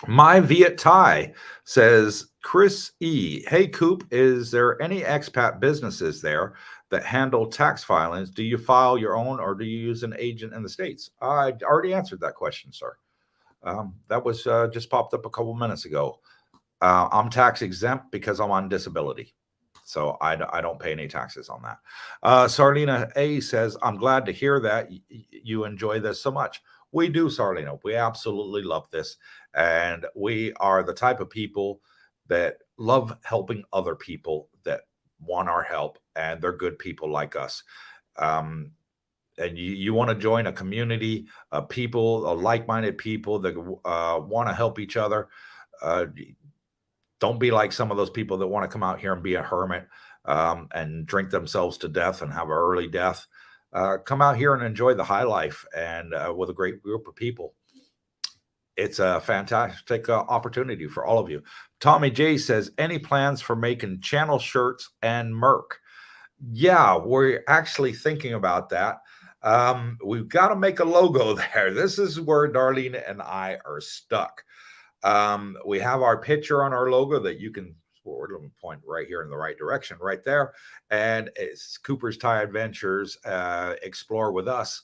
My Viet Thai says, Chris E. Hey, Coop, is there any expat businesses there that handle tax filings? Do you file your own or do you use an agent in the States? I already answered that question, sir. That was just popped up a couple minutes ago. I'm tax exempt because I'm on disability. So I don't pay any taxes on that. Sarlina A says, I'm glad to hear that you enjoy this so much. We do, Sarlina. We absolutely love this. And we are the type of people that love helping other people that want our help, and they're good people like us. And you want to join a community of people, like-minded people that want to help each other. Don't be like some of those people that want to come out here and be a hermit and drink themselves to death and have an early death. Come out here and enjoy the high life and with a great group of people. It's a fantastic opportunity for all of you. Tommy J says, any plans for making channel shirts and merch? Yeah, we're actually thinking about that. We've got to make a logo there. This is where Darlene and I are stuck. We have our picture on our logo that you can point right here in the right direction, right there. And it's Cooper's Thai Adventures, Explore with Us.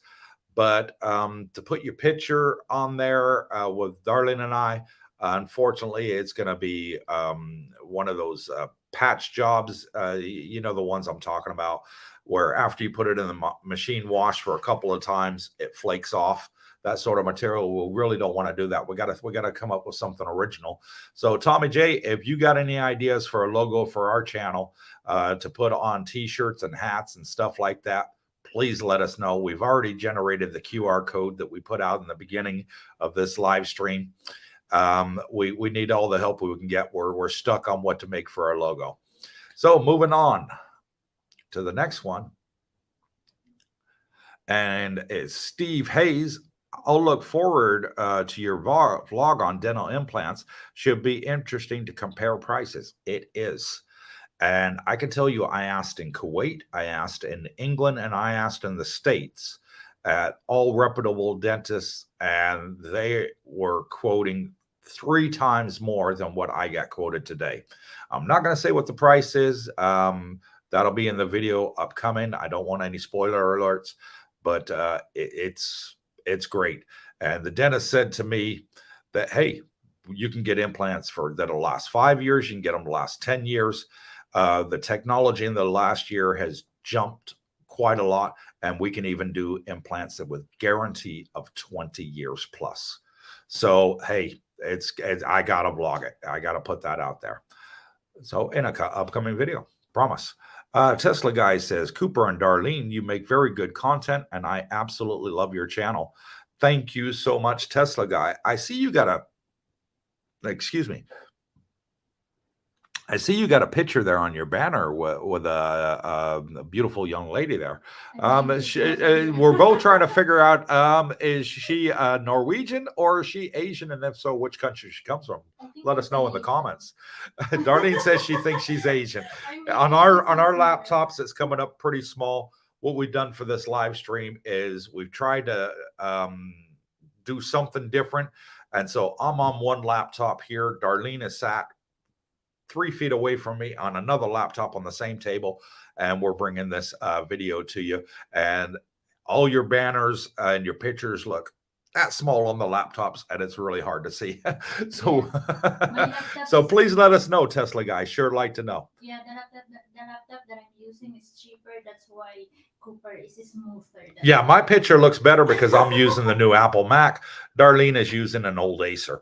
But to put your picture on there with Darlene and I, unfortunately, it's going to be one of those patch jobs, the ones I'm talking about, where after you put it in the machine wash for a couple of times, it flakes off. That sort of material, we really don't want to do that. We got to come up with something original. So Tommy J, if you got any ideas for a logo for our channel to put on t-shirts and hats and stuff like that, please let us know. We've already generated the QR code that we put out in the beginning of this live stream. We need all the help we can get. We're stuck on what to make for our logo. So moving on to the next one. And it's Steve Hayes. I'll look forward to your vlog on dental implants. Should be interesting to compare prices. It is. And I can tell you, I asked in Kuwait, I asked in England, and I asked in the States at all reputable dentists, and they were quoting 3 times more than what I got quoted today. I'm not going to say what the price is. That'll be in the video upcoming. I don't want any spoiler alerts, but it's great. And the dentist said to me that, hey, you can get implants that'll last 5 years. You can get them to last 10 years. The technology in the last year has jumped quite a lot, and we can even do implants that with guarantee of 20 years plus. So, hey, I got to vlog it. I got to put that out there. So in an upcoming video, promise. Tesla Guy says, Cooper and Darlene, you make very good content, and I absolutely love your channel. Thank you so much, Tesla Guy. I see you got a picture there on your banner with a beautiful young lady there. We're both trying to figure out, is she Norwegian or is she Asian? And if so, which country she comes from? Let us know in the comments. Darlene says she thinks she's Asian. On our laptops, it's coming up pretty small. What we've done for this live stream is we've tried to do something different. And so I'm on one laptop here. Darlene is sat 3 feet away from me on another laptop on the same table, and we're bringing this video to you. And all your banners and your pictures look that small on the laptops, and it's really hard to see. So, so please let us know, Tesla Guy. Sure like to know. Yeah, the laptop that I'm using is cheaper. That's why Cooper is smoother. Yeah, my picture looks better because I'm using the new Apple Mac. Darlene is using an old Acer.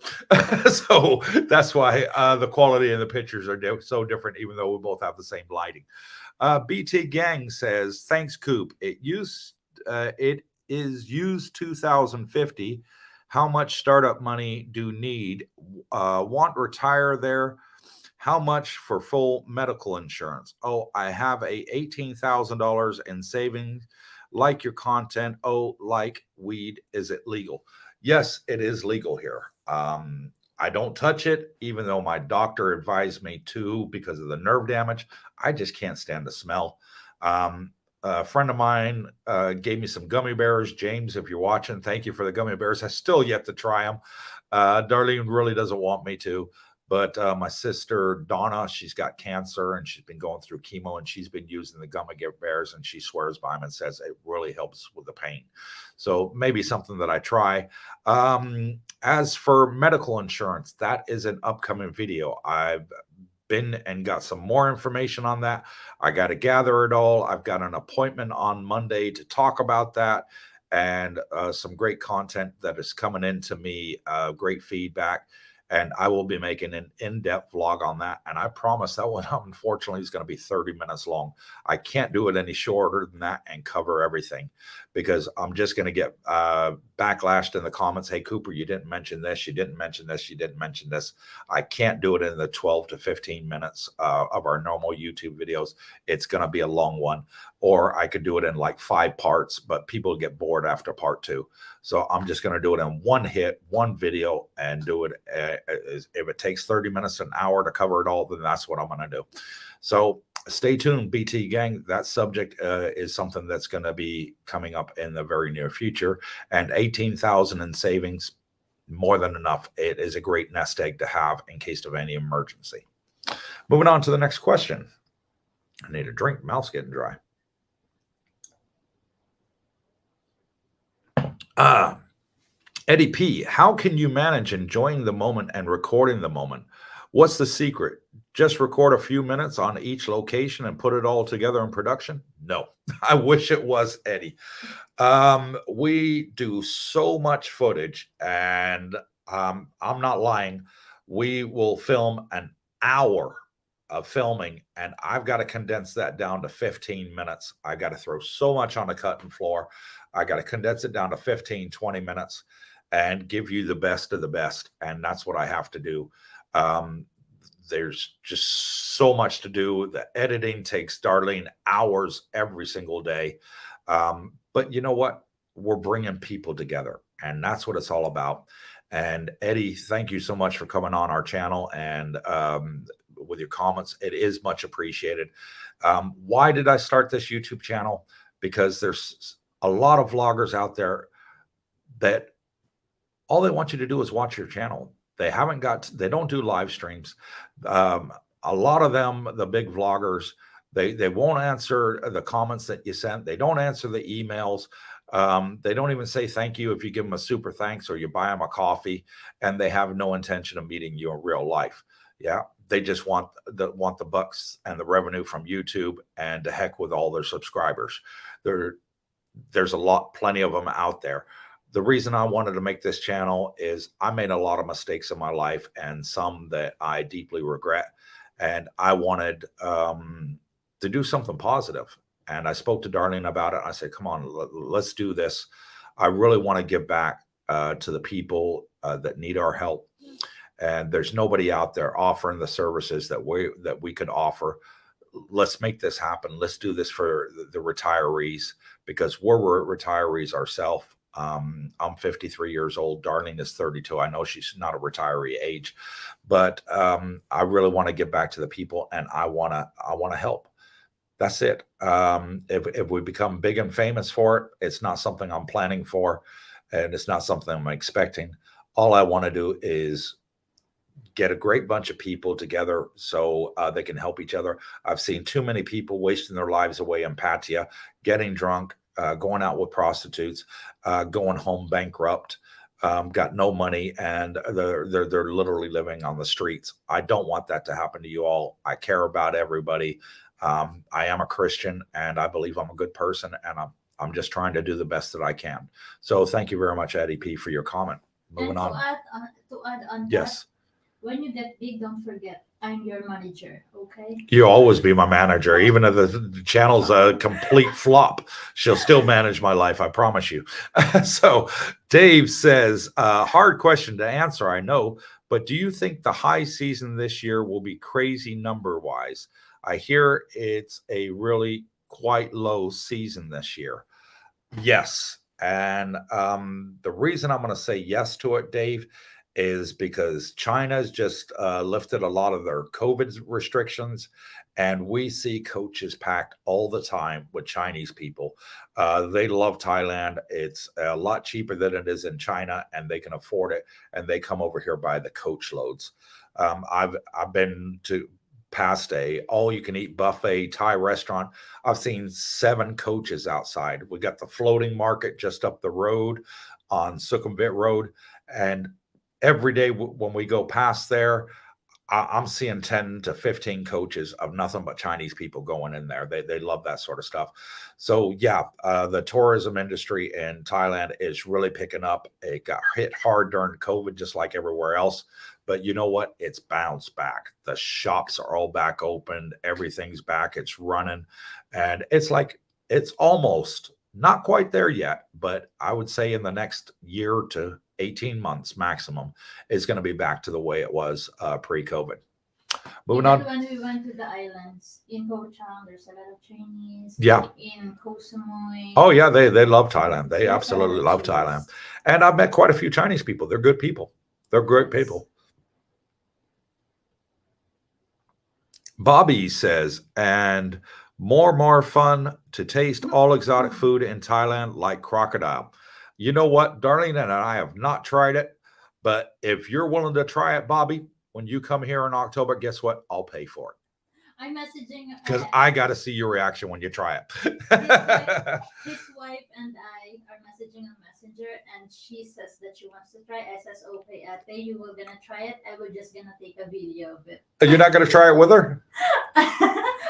So that's why the quality of the pictures are so different, even though we both have the same lighting. BT Gang says, thanks, Coop. It is used 2050. How much startup money do need? Want retire there? How much for full medical insurance? Oh, I have a $18,000 in savings. Like your content. Oh, like weed. Is it legal? Yes, it is legal here. I don't touch it, even though my doctor advised me to because of the nerve damage. I just can't stand the smell. A friend of mine gave me some gummy bears. James, if you're watching, thank you for the gummy bears. I still yet to try them. Darlene really doesn't want me to. But my sister, Donna, she's got cancer and she's been going through chemo, and she's been using the gummy bears, and she swears by them and says it really helps with the pain. So maybe something that I try. As for medical insurance, that is an upcoming video. I've been and got some more information on that. I got to gather it all. I've got an appointment on Monday to talk about that, and some great content that is coming into me, great feedback. And I will be making an in-depth vlog on that. And I promise that one, unfortunately, is going to be 30 minutes long. I can't do it any shorter than that and cover everything, because I'm just going to get backlashed in the comments. Hey, Cooper, you didn't mention this. You didn't mention this. You didn't mention this. I can't do it in the 12 to 15 minutes of our normal YouTube videos. It's going to be a long one. Or I could do it in like 5 parts, but people get bored after part 2. So I'm just going to do it in one hit, one video, and do it. If it takes 30 minutes, an hour to cover it all, then that's what I'm going to do. So stay tuned, BT Gang. That subject is something that's going to be coming up in the very near future. And 18,000 in savings, more than enough. It is a great nest egg to have in case of any emergency. Moving on to the next question. I need a drink. Mouth's getting dry. Eddie P, how can you manage enjoying the moment and recording the moment? What's the secret? Just record a few minutes on each location and put it all together in production? No, I wish it was, Eddie. We do so much footage, and I'm not lying. We will film an hour of filming, and I've got to condense that down to 15 minutes. I got to throw so much on the cutting floor. I got to condense it down to 15, 20 minutes and give you the best of the best. And that's what I have to do. There's just so much to do. The editing takes Darlene hours every single day. But you know what? We're bringing people together, and that's what it's all about. And Eddie, thank you so much for coming on our channel. And with your comments. It is much appreciated. Why did I start this YouTube channel? Because there's a lot of vloggers out there that all they want you to do is watch your channel. They don't do live streams. A lot of them, the big vloggers, they won't answer the comments that you sent. They don't answer the emails. They don't even say thank you if you give them a super thanks or you buy them a coffee, and they have no intention of meeting you in real life. Yeah, they just want the bucks and the revenue from YouTube, and to heck with all their subscribers. There's plenty of them out there. The reason I wanted to make this channel is I made a lot of mistakes in my life, and some that I deeply regret. And I wanted to do something positive. And I spoke to Darlene about it. I said, come on, let's do this. I really want to give back to the people that need our help. And there's nobody out there offering the services that we could offer. Let's make this happen. Let's do this for the retirees, because we're retirees ourselves. I'm 53 years old. Darlene is 32. I know she's not a retiree age, but I really want to give back to the people, and I want to help. That's it. If we become big and famous for it, it's not something I'm planning for, and it's not something I'm expecting. All I want to do is get a great bunch of people together so they can help each other. I've seen too many people wasting their lives away in Pattaya, getting drunk, going out with prostitutes, going home bankrupt, got no money, and they're literally living on the streets. I don't want that to happen to you all. I care about everybody. I am a Christian, and I believe I'm a good person, and I'm just trying to do the best that I can. So thank you very much, Eddie P, for your comment. Moving on. To add on yes. That, when you get big, don't forget, I'm your manager, okay? You'll always be my manager. Even if the channel's a complete flop, she'll still manage my life, I promise you. So Dave says, hard question to answer, I know, but do you think the high season this year will be crazy number-wise? I hear it's a really quite low season this year. Yes. And the reason I'm going to say yes to it, Dave, is because China's just lifted a lot of their COVID restrictions, and we see coaches packed all the time with Chinese people. They love Thailand. It's a lot cheaper than it is in China, and they can afford it, and they come over here by the coach loads. I've been to past a all-you-can-eat buffet Thai restaurant. I've seen 7 coaches outside. We got the floating market just up the road on Sukhumvit Road, and every day when we go past there, I'm seeing 10 to 15 coaches of nothing but Chinese people going in there. They love that sort of stuff. So yeah, the tourism industry in Thailand is really picking up. It got hit hard during COVID, just like everywhere else. But you know what? It's bounced back. The shops are all back open. Everything's back. It's running. And it's almost not quite there yet, but I would say in the next year to 18 months maximum is going to be back to the way it was pre-COVID. Moving on. When we went to the islands in Koh Chang, there's a lot of Chinese. Yeah. In Koh Samui. Oh yeah, they love Thailand. They absolutely love Thailand. And I've met quite a few Chinese people. They're good people. They're great people. Bobby says, and more fun to taste all exotic food in Thailand like crocodile. You know what? Darlene and I have not tried it, but if you're willing to try it, Bobby, when you come here in October, guess what? I'll pay for it. I'm messaging because I got to see your reaction when you try it. His wife and I are messaging on Messenger, and she says that she wants to try. I says, okay, Ate, you were gonna try it. I was just gonna take a video of it. You're not gonna try it with her?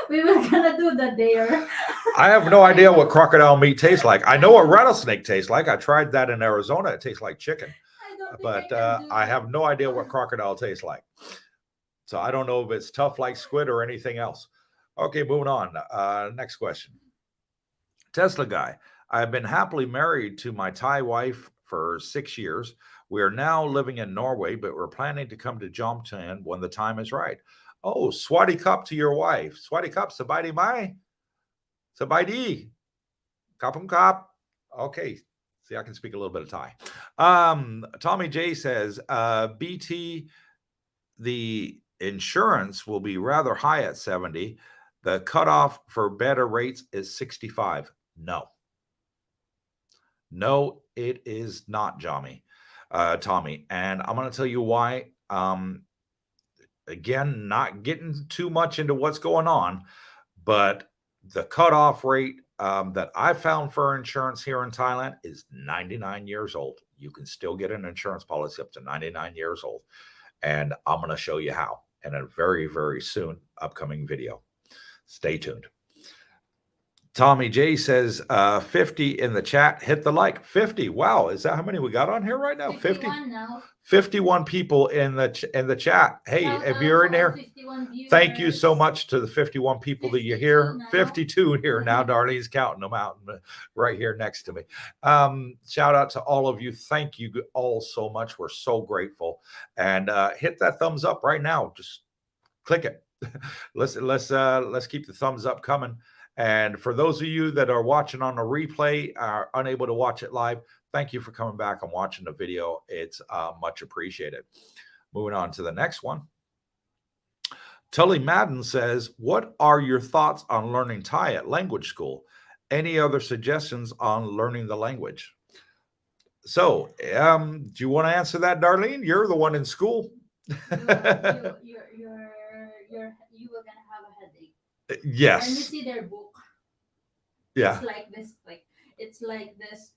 We were gonna do the dare. I have no idea what crocodile meat tastes like. I know what rattlesnake tastes like. I tried that in Arizona. It tastes like chicken. But I have no idea what crocodile tastes like. So I don't know if it's tough like squid or anything else. Okay, moving on. Next question. Tesla guy. I have been happily married to my Thai wife for 6 years. We are now living in Norway, but we're planning to come to Jomtien when the time is right. Oh, swati cup to your wife. Swati cup, sabai mai. Sabai di. Kapum kap. Okay. See, I can speak a little bit of Thai. Tommy J says, BT, the insurance will be rather high at 70. The cutoff for better rates is 65. No, it is not, Tommy. And I'm going to tell you why. Again, not getting too much into what's going on, but the cutoff rate that I found for insurance here in Thailand is 99 years old. You can still get an insurance policy up to 99 years old. And I'm going to show you how in a very, very soon upcoming video. Stay tuned. Tommy J says 50 in the chat. Hit the like. 50. Wow, is that how many we got on here right now? 50. Now. 51 people in the chat. Hey, if you're in there, thank you so much to the 51 people that you're here. 52 here now. Darlene's counting them out right here next to me. Shout out to all of you. Thank you all so much. We're so grateful. And hit that thumbs up right now. Just click it. Let's keep the thumbs up coming. And for those of you that are watching on a replay, are unable to watch it live, thank you for coming back and watching the video. It's much appreciated. Moving on to the next one. Tully Madden says, what are your thoughts on learning Thai at language school? Any other suggestions on learning the language? So, do you want to answer that, Darlene? You're the one in school. You were going to have a headache. Yes. When you see their book, yeah, it's like this,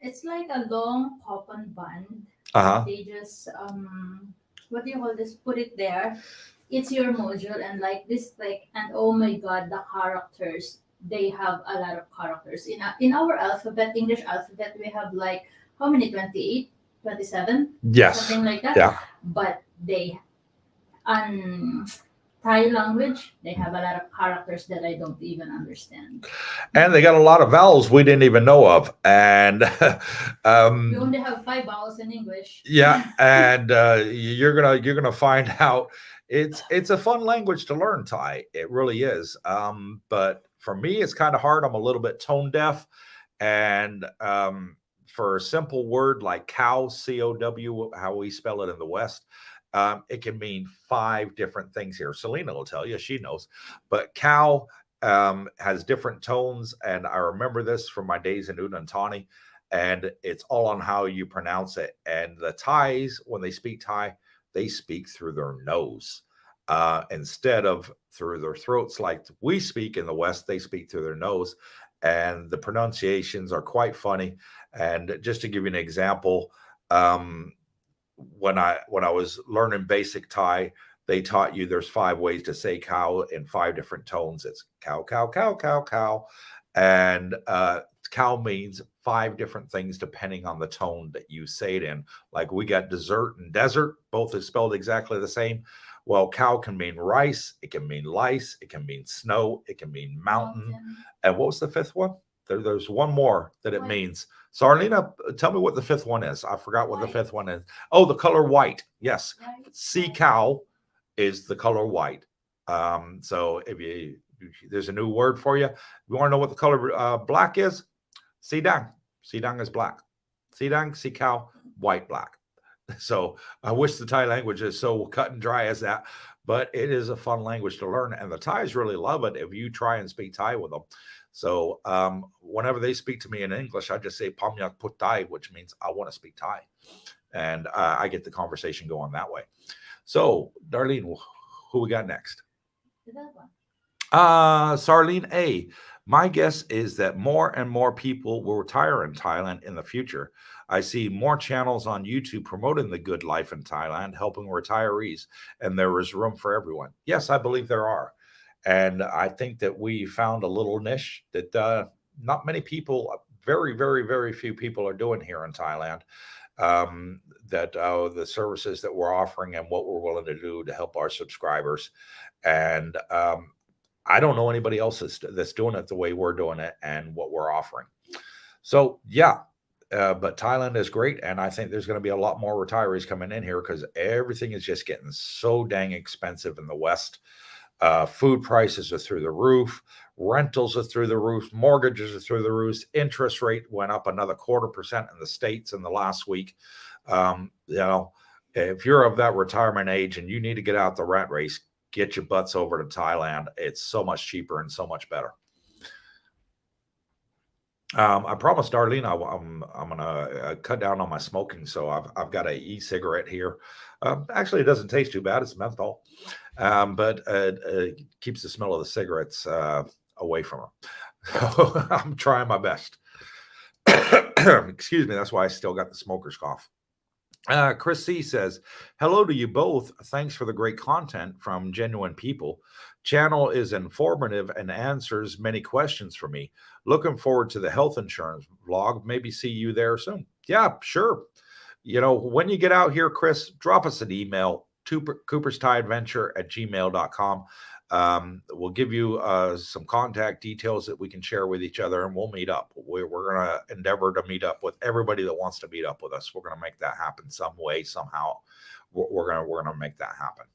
it's like a long coupon band. They just what do you call this? Put it there. It's your module, and like this, and oh my god, the characters. They have a lot of characters in our alphabet, English alphabet. We have like how many? 28, 27. Yes, something like that. Yeah, but they Thai language, they have a lot of characters that I don't even understand. And they got a lot of vowels we didn't even know of. And we only have 5 vowels in English. Yeah, and you're gonna find out it's a fun language to learn, Thai. It really is. But for me, it's kind of hard. I'm a little bit tone deaf, and for a simple word like cow, C-O-W, how we spell it in the West. It can mean 5 different things here. Selena will tell you, she knows. But cow has different tones, and I remember this from my days in Udon, and it's all on how you pronounce it. And the Thais, when they speak Thai, they speak through their nose instead of through their throats like we speak in the West. They speak through their nose, and the pronunciations are quite funny. And just to give you an example, when I was learning basic Thai, they taught you there's 5 ways to say cow in 5 different tones. It's cow, cow, cow, cow, cow. And cow means 5 different things depending on the tone that you say it in. Like we got dessert and desert, both is spelled exactly the same. Well, cow can mean rice, it can mean lice, it can mean snow, it can mean mountain. And what was the 5th one? There's one more that it means. So Arlena, tell me what the 5th one is. I forgot what the 5th one is. Oh, the color white. Yes. Sea cow is the color white. So if there's a new word for you. You want to know what the color black is? Sidang. Sidang is black. Sidang, sea cow, white, black. So I wish the Thai language is so cut and dry as that, but it is a fun language to learn. And the Thais really love it if you try and speak Thai with them. So whenever they speak to me in English, I just say Pamyak Put Thai, which means I want to speak Thai. And I get the conversation going that way. So, Darlene, who we got next? Sarlene A. My guess is that more and more people will retire in Thailand in the future. I see more channels on YouTube promoting the good life in Thailand, helping retirees, and there is room for everyone. Yes, I believe there are. And I think that we found a little niche that not many people, very, very, very few people are doing here in Thailand, that the services that we're offering and what we're willing to do to help our subscribers. And I don't know anybody else that's doing it the way we're doing it and what we're offering. So, yeah, but Thailand is great. And I think there's going to be a lot more retirees coming in here because everything is just getting so dang expensive in the West. Food prices are through the roof. Rentals are through the roof. Mortgages are through the roof. Interest rate went up another 0.25% in the States in the last week. if you're of that retirement age and you need to get out the rat race, get your butts over to Thailand. It's so much cheaper and so much better. I promised Darlene I'm gonna cut down on my smoking, so I've got a e-cigarette here. Actually, it doesn't taste too bad. It's menthol, but keeps the smell of the cigarettes away from her. So I'm trying my best. Excuse me. That's why I still got the smoker's cough. Chris C says, hello to you both. Thanks for the great content from genuine people. Channel is informative and answers many questions for me. Looking forward to the health insurance vlog. Maybe see you there soon. Yeah, sure. You know, when you get out here, Chris, drop us an email, cooperstieadventure@gmail.com. We'll give you some contact details that we can share with each other, and we'll meet up. We're going to endeavor to meet up with everybody that wants to meet up with us. We're going to make that happen some way, somehow. We're going to make that happen.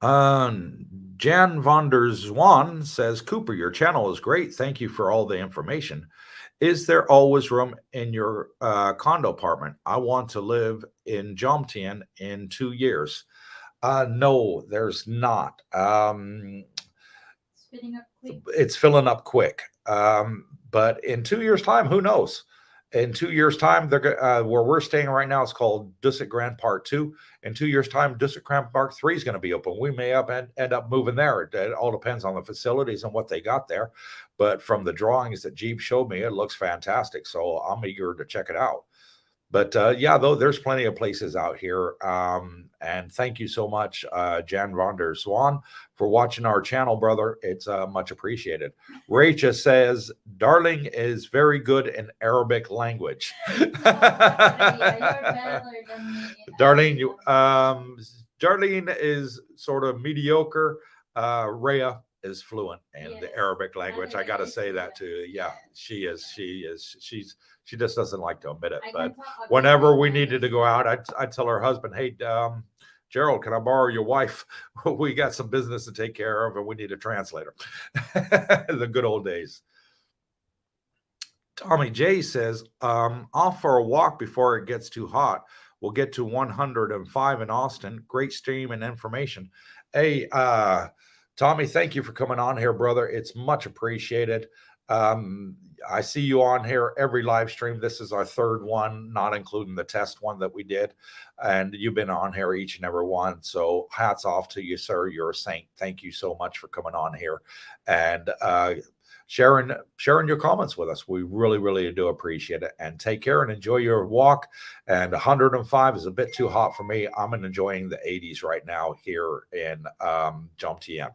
Jan von der Zwan says, Cooper, your channel is great. Thank you for all the information. Is there always room in your condo apartment? I want to live in Jomtien in 2 years. No, there's not. It's filling up quick. But in 2 years' time, who knows? In 2 years' time, they're where we're staying right now, it's called Dusit Grand Park 2. In 2 years' time, Dusit Grand Park 3 is going to be open. We may end up moving there. It all depends on the facilities and what they got there. But from the drawings that Jeep showed me, it looks fantastic. So I'm eager to check it out. But yeah, though, there's plenty of places out here. And thank you so much, Jan von der Swan, for watching our channel, brother. It's much appreciated. Rachel says, Darling is very good in Arabic language. Darlene, Darlene is sort of mediocre. Rhea is fluent in the Arabic language. I got to say that too. Yeah, she is. She just doesn't like to admit it. But whenever we needed to go out, I'd tell her husband, hey, Gerald, can I borrow your wife? We got some business to take care of and we need a translator. The good old days. Tommy J says, off for a walk before it gets too hot. We'll get to 105 in Austin. Great stream and information. Hey, Tommy, thank you for coming on here, brother. It's much appreciated. I see you on here every live stream. This is our third one, not including the test one that we did. And you've been on here each and every one. So hats off to you, sir. You're a saint. Thank you so much for coming on here and sharing your comments with us. We really, really do appreciate it. And take care and enjoy your walk. And 105 is a bit too hot for me. I'm enjoying the 80s right now here in Jomtien.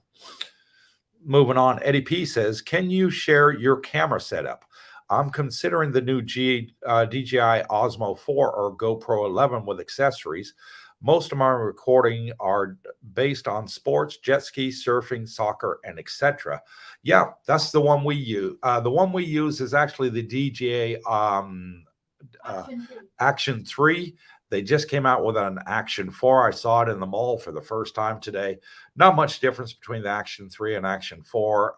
Moving on, Eddie P says, can you share your camera setup? I'm considering the new DJI Osmo 4 or GoPro 11 with accessories. Most of my recording are based on sports, jet ski, surfing, soccer, and etc. Yeah, that's the one we use. The one we use is actually the DJI Action 3. They just came out with an Action 4. I saw it in the mall for the first time today. Not much difference between the Action 3 and Action 4,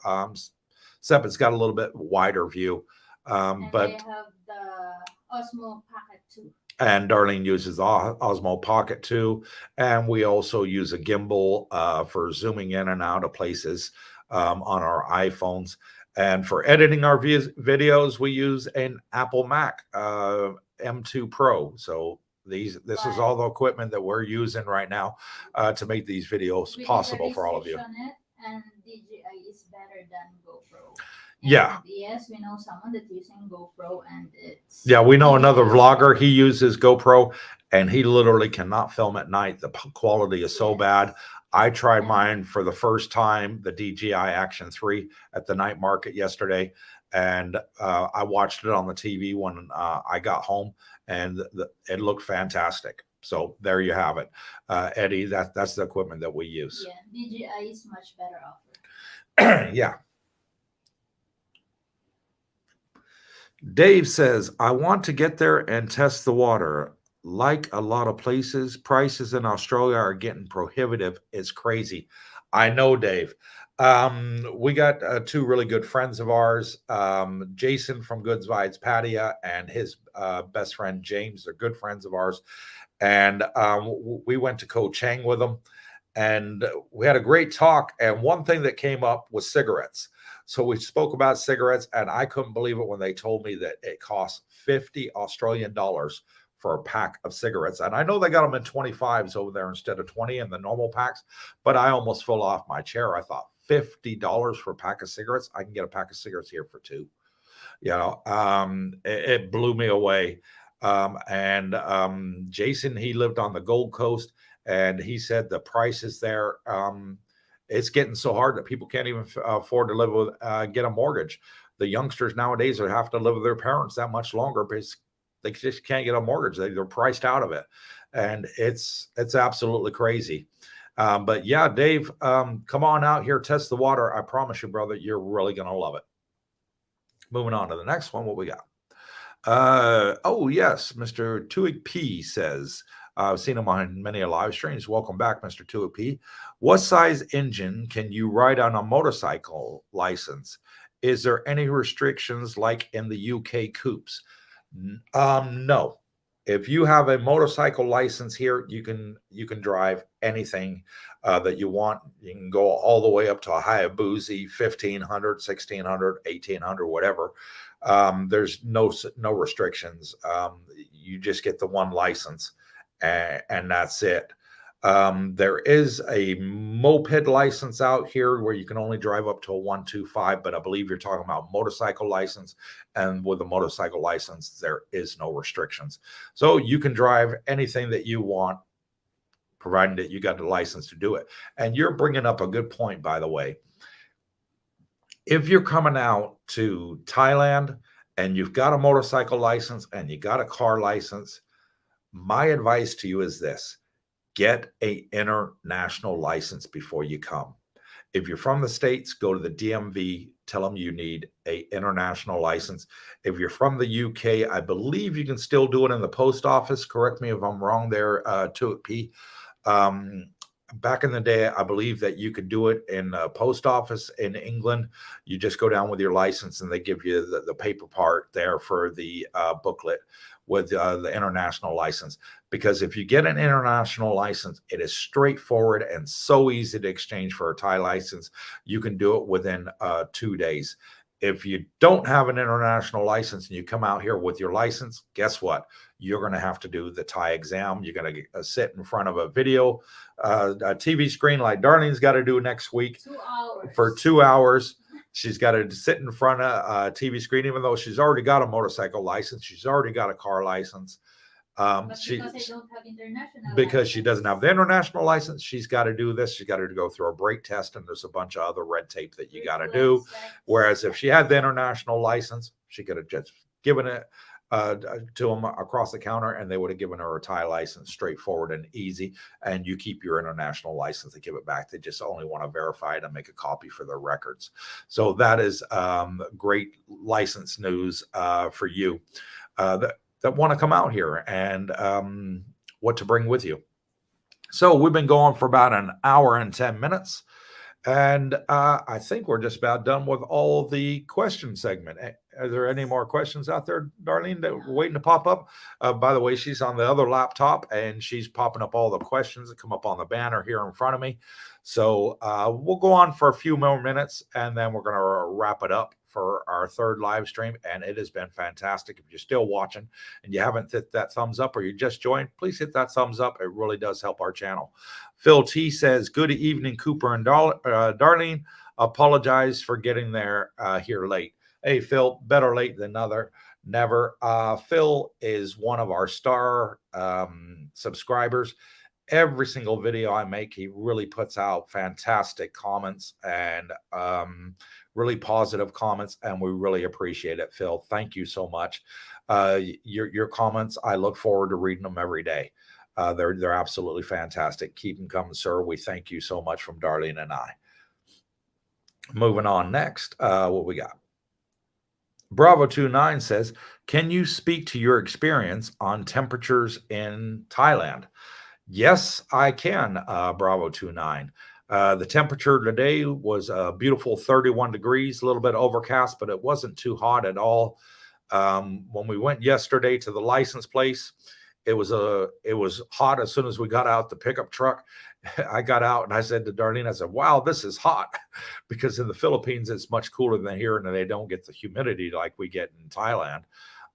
except it's got a little bit wider view. But they have the Osmo Pocket 2. And Darlene uses the Osmo Pocket 2. And we also use a gimbal for zooming in and out of places on our iPhones. And for editing our videos, we use an Apple Mac M2 Pro. So this is all the equipment that we're using right now to make these videos possible for all of you. And DJI is better than GoPro. And yeah. Yes, we know someone that's using GoPro and it's... Yeah, we know another vlogger. He uses GoPro and he literally cannot film at night. The quality is so bad. I tried mine for the first time, the DJI Action 3 at the night market yesterday. And I watched it on the TV when I got home, and it looked fantastic. So there you have it, Eddie. That's the equipment that we use. Yeah, DJI is much better offer. Yeah. Dave says, I want to get there and test the water. Like a lot of places, prices in Australia are getting prohibitive. It's crazy. I know, Dave. We got two really good friends of ours, Jason from Good Vibes Patio and his best friend James. They're good friends of ours, and we went to Ko Chang with them, and we had a great talk. And one thing that came up was cigarettes. So we spoke about cigarettes, and I couldn't believe it when they told me that it costs 50 Australian dollars for a pack of cigarettes. And I know they got them in 25s over there instead of 20 in the normal packs, but I almost fell off my chair. I thought $50 for a pack of cigarettes. I can get a pack of cigarettes here for two. It blew me away. Jason, he lived on the Gold Coast, and he said the prices there, it's getting so hard that people can't even afford to live with, get a mortgage. The youngsters nowadays are have to live with their parents that much longer because they just can't get a mortgage. They're priced out of it, and it's absolutely crazy. But yeah, Dave, come on out here, test the water. I promise you, brother, you're really gonna love it. Moving on to the next one, what we got? Oh yes, Mr. Tuig P says, I've seen him on many live streams. Welcome back, Mr. Tuig P. What size engine can you ride on a motorcycle license? Is there any restrictions like in the UK coupes? No. If you have a motorcycle license here, you can drive anything that you want. You can go all the way up to a Hayabusa 1500, 1600, 1800, whatever. There's no restrictions. You just get the one license, and that's it. There is a moped license out here where you can only drive up to a 125, but I believe you're talking about motorcycle license. And with a motorcycle license, there is no restrictions. So you can drive anything that you want, providing that you got the license to do it. And you're bringing up a good point, by the way. If you're coming out to Thailand and you've got a motorcycle license and you got a car license, my advice to you is this: get an international license before you come. If you're from the States, go to the DMV, tell them you need an international license. If you're from the UK, I believe you can still do it in the post office. Correct me if I'm wrong there, to P. Back in the day, I believe that you could do it in a post office in England. You just go down with your license and they give you the paper part there for the booklet with the international license. Because if you get an international license, it is straightforward and so easy to exchange for a Thai license. You can do it within 2 days. If you don't have an international license and you come out here with your license, guess what? You're going to have to do the Thai exam. You're going to sit in front of a video, a TV screen like Darlene's got to do next week. 2 hours. For 2 hours. She's got to sit in front of a TV screen, even though she's already got a motorcycle license. She's already got a car license. But because I don't have international because license. she doesn't have the international license, she's got to do this. She's got to go through a brake test, and there's a bunch of other red tape that you got to do. Whereas if she had the international license, she could have just given it to them across the counter, and they would have given her a Thai license, straightforward and easy. And you keep your international license and give it back. They just only want to verify it and make a copy for their records. So that is great license news for you that want to come out here and what to bring with you. So we've been going for about an hour and 10 minutes. And I think we're just about done with all the question segment. Are there any more questions out there, Darlene, that we're waiting to pop up? By the way, she's on the other laptop and she's popping up all the questions that come up on the banner here in front of me. So we'll go on for a few more minutes and then we're going to wrap it up for our third live stream. And it has been fantastic. If you're still watching and you haven't hit that thumbs up or you just joined, please hit that thumbs up. It really does help our channel. Phil T says, good evening, Cooper and Darlene. Apologize for getting there here late. Hey, Phil, better late than never. Phil is one of our star subscribers. Every single video I make, he really puts out fantastic comments and really positive comments, and we really appreciate it, Phil. Thank you so much. Your comments, I look forward to reading them every day. They're absolutely fantastic. Keep them coming, sir. We thank you so much from Darlene and I. Moving on next, what we got? Bravo29 says, can you speak to your experience on temperatures in Thailand? Yes, I can, Bravo29. The temperature today was a beautiful 31 degrees, a little bit overcast, but it wasn't too hot at all. When we went yesterday to the license place, it was hot as soon as we got out the pickup truck. I got out and I said to Darlene, I said, wow, this is hot, because in the Philippines it's much cooler than here, and they don't get the humidity like we get in Thailand.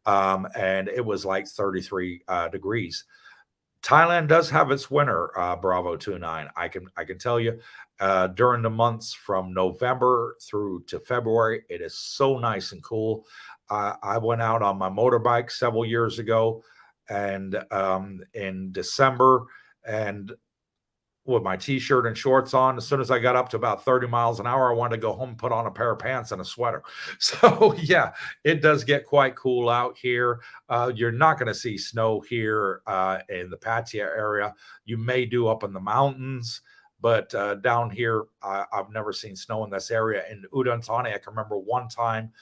And it was like 33 degrees. Thailand does have its winter, Bravo 29. I can tell you, during the months from November through to February, it is so nice and cool. I went out on my motorbike several years ago, and in December, and with my t-shirt and shorts on. As soon as I got up to about 30 miles an hour, I wanted to go home and put on a pair of pants and a sweater. So yeah, it does get quite cool out here. You're not going to see snow here in the Pattaya area. You may do up in the mountains, but down here, I've never seen snow in this area. In Udon Thani, I can remember one time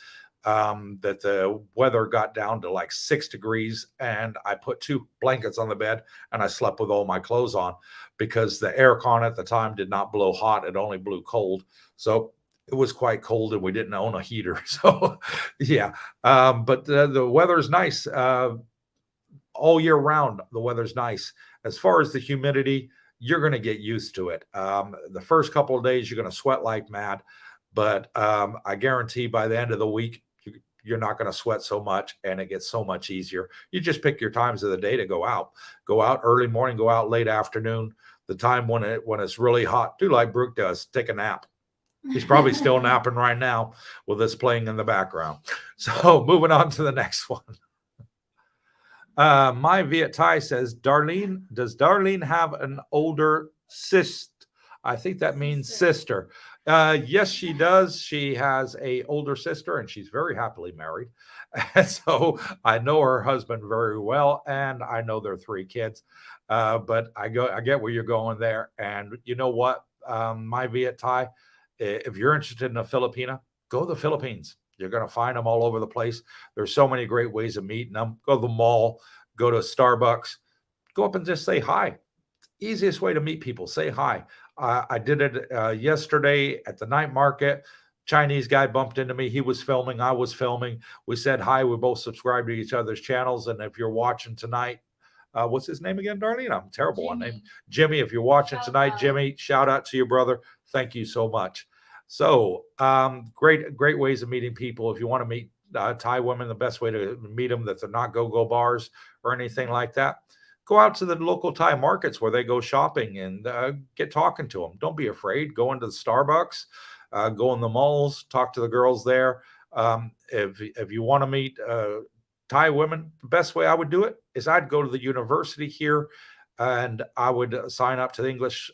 that the weather got down to like 6 degrees, and I put 2 blankets on the bed and I slept with all my clothes on, because the aircon at the time did not blow hot. It only blew cold. So it was quite cold, and we didn't own a heater. So yeah, but the weather's nice all year round. The weather's nice. As far as the humidity, you're going to get used to it. The first couple of days, you're going to sweat like mad, but I guarantee by the end of the week, you're not going to sweat so much, and it gets so much easier. You just pick your times of the day to go out. Go out early morning, go out late afternoon. The time when it's really hot, do like Brooke does, take a nap. He's probably still napping right now with this playing in the background. So moving on to the next one. My Viet Thai says, does Darlene have an older sister? I think that means sister. Yes, she does. She has a older sister, and she's very happily married. And so I know her husband very well, and I know their 3 kids. But I get where you're going there. And you know what, my Viet Thai, if you're interested in a Filipina, go to the Philippines. You're going to find them all over the place. There's so many great ways of meeting them. Go to the mall, go to Starbucks, go up and just say hi. Easiest way to meet people, say hi. I did it yesterday at the night market. Chinese guy bumped into me. He was filming. I was filming. We said hi. We both subscribed to each other's channels. And if you're watching tonight, what's his name again, Darlene? I'm terrible on name. Jimmy, if you're watching tonight, Jimmy, shout out to your brother. Thank you so much. So great ways of meeting people. If you want to meet Thai women, the best way to meet them, that they're not go-go bars or anything like that, go out to the local Thai markets where they go shopping, and get talking to them. Don't be afraid. Go into the Starbucks, go in the malls, talk to the girls there. If you want to meet Thai women, the best way I would do it is I'd go to the university here, and I would sign up to the English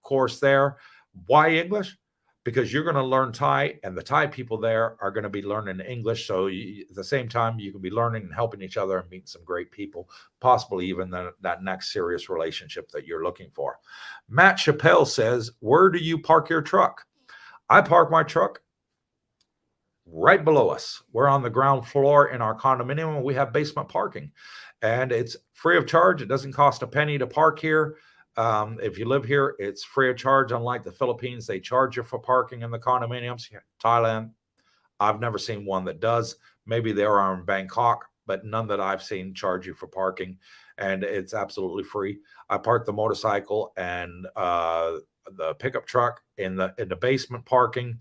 course there. Why English? Because you're going to learn Thai, and the Thai people there are going to be learning English. So at the same time, you can be learning and helping each other and meeting some great people, possibly even that next serious relationship that you're looking for. Matt Chappelle says, where do you park your truck? I park my truck right below us. We're on the ground floor in our condominium, and we have basement parking, and it's free of charge. It doesn't cost a penny to park here. If you live here, it's free of charge. Unlike the Philippines, they charge you for parking in the condominiums. Thailand, I've never seen one that does. Maybe there are in Bangkok, but none that I've seen charge you for parking, and it's absolutely free. I parked the motorcycle and the pickup truck in the basement parking,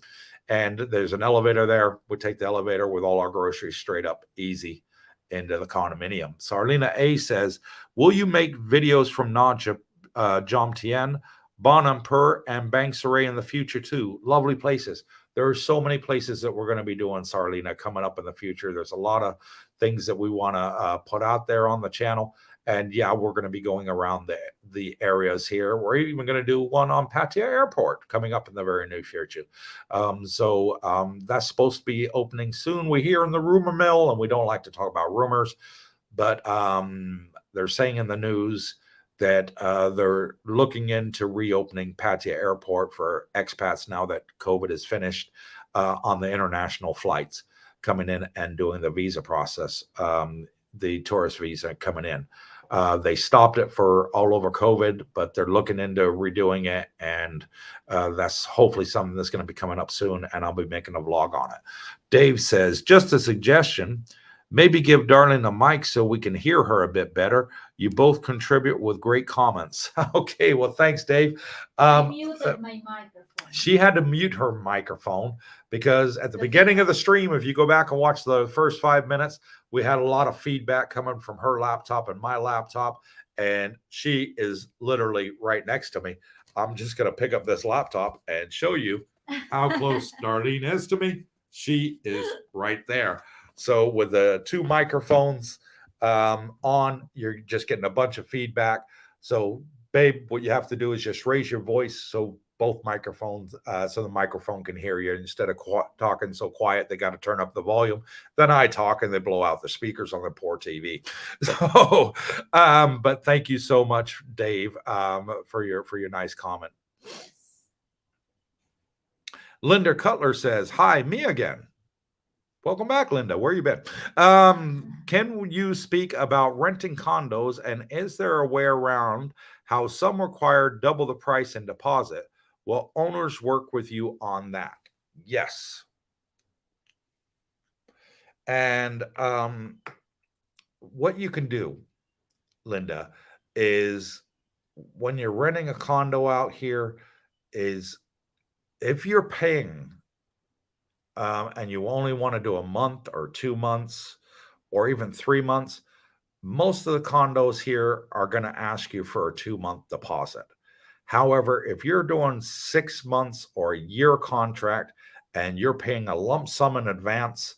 and there's an elevator there. We take the elevator with all our groceries straight up, easy, into the condominium. Sarlina A says, will you make videos from Naja, Jomtien, Bon Empire, and Bang Saray in the future too? Lovely places. There are so many places that we're going to be doing, Sarlina, coming up in the future. There's a lot of things that we want to put out there on the channel. And yeah, we're going to be going around the areas here. We're even going to do one on Pattaya Airport coming up in the very near future. So that's supposed to be opening soon. We hear in the rumor mill, and we don't like to talk about rumors, but they're saying in the news that they're looking into reopening Pattaya Airport for expats now that COVID is finished on the international flights coming in and doing the visa process, the tourist visa coming in. They stopped it for all over COVID, but they're looking into redoing it, and that's hopefully something that's going to be coming up soon, and I'll be making a vlog on it. Dave says, just a suggestion, maybe give Darlene a mic so we can hear her a bit better. You both contribute with great comments. Okay, well, thanks, Dave. I muted my microphone. She had to mute her microphone because at the beginning of the stream, if you go back and watch the first 5 minutes, we had a lot of feedback coming from her laptop and my laptop, and she is literally right next to me. I'm just going to pick up this laptop and show you how close Darlene is to me. She is right there. So with the two microphones on, you're just getting a bunch of feedback. So, babe, what you have to do is just raise your voice so both microphones, so the microphone can hear you. Instead of talking so quiet, they got to turn up the volume. Then I talk and they blow out the speakers on their poor TV. So, but thank you so much, Dave, for your nice comment. Linda Cutler says, "Hi, me again." Welcome back, Linda. Where you been? Can you speak about renting condos, and is there a way around how some require double the price in deposit? Will owners work with you on that? Yes. And what you can do, Linda, is when you're renting a condo out here, is if you're paying and you only want to do a month or 2 months or even 3 months, most of the condos here are going to ask you for a 2-month deposit. However, if you're doing 6 months or a year contract and you're paying a lump sum in advance,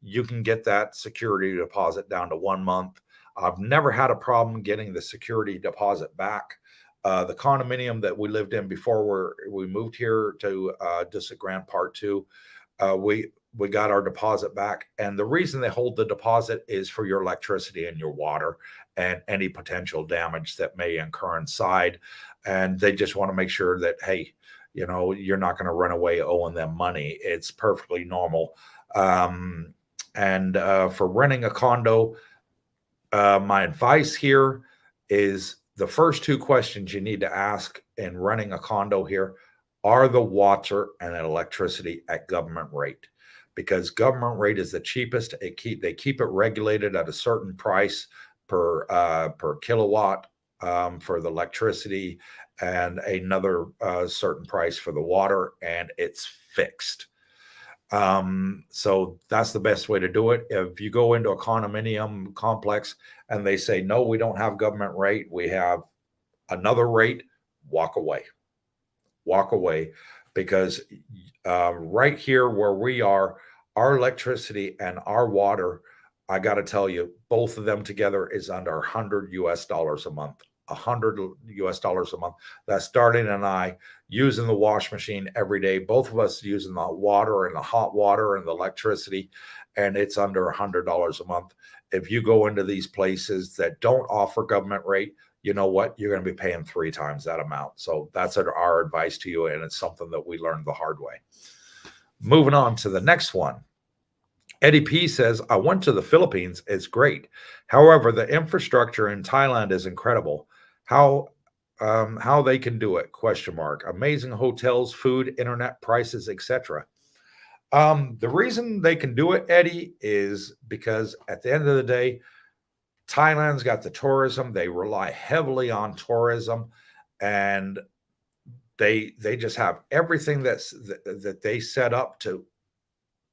you can get that security deposit down to 1 month. I've never had a problem getting the security deposit back. The condominium that we lived in before we moved here to District Grant Part 2, we got our deposit back. And the reason they hold the deposit is for your electricity and your water and any potential damage that may incur inside. And they just want to make sure that, hey, you know, you're not going to run away owing them money. It's perfectly normal. For renting a condo, my advice here is the first 2 questions you need to ask in renting a condo here are the water and electricity at government rate, because government rate is the cheapest. They keep it regulated at a certain price per kilowatt for the electricity, and another certain price for the water, and it's fixed. So that's the best way to do it. If you go into a condominium complex and they say, no, we don't have government rate, we have another rate, walk away, because right here where we are, our electricity and our water, I got to tell you, both of them together is under $100 a month. $100 a month. That's Darlene and I using the wash machine every day. Both of us using the water and the hot water and the electricity, and it's under $100 a month. If you go into these places that don't offer government rate, you know what? You're going to be paying 3 times that amount. So that's our advice to you, and it's something that we learned the hard way. Moving on to the next one. Eddie P says, I went to the Philippines. It's great. However, the infrastructure in Thailand is incredible. How they can do it? ? Amazing hotels, food, internet prices, etc. The reason they can do it, Eddie, is because at the end of the day, Thailand's got the tourism. They rely heavily on tourism, and they just have everything that they set up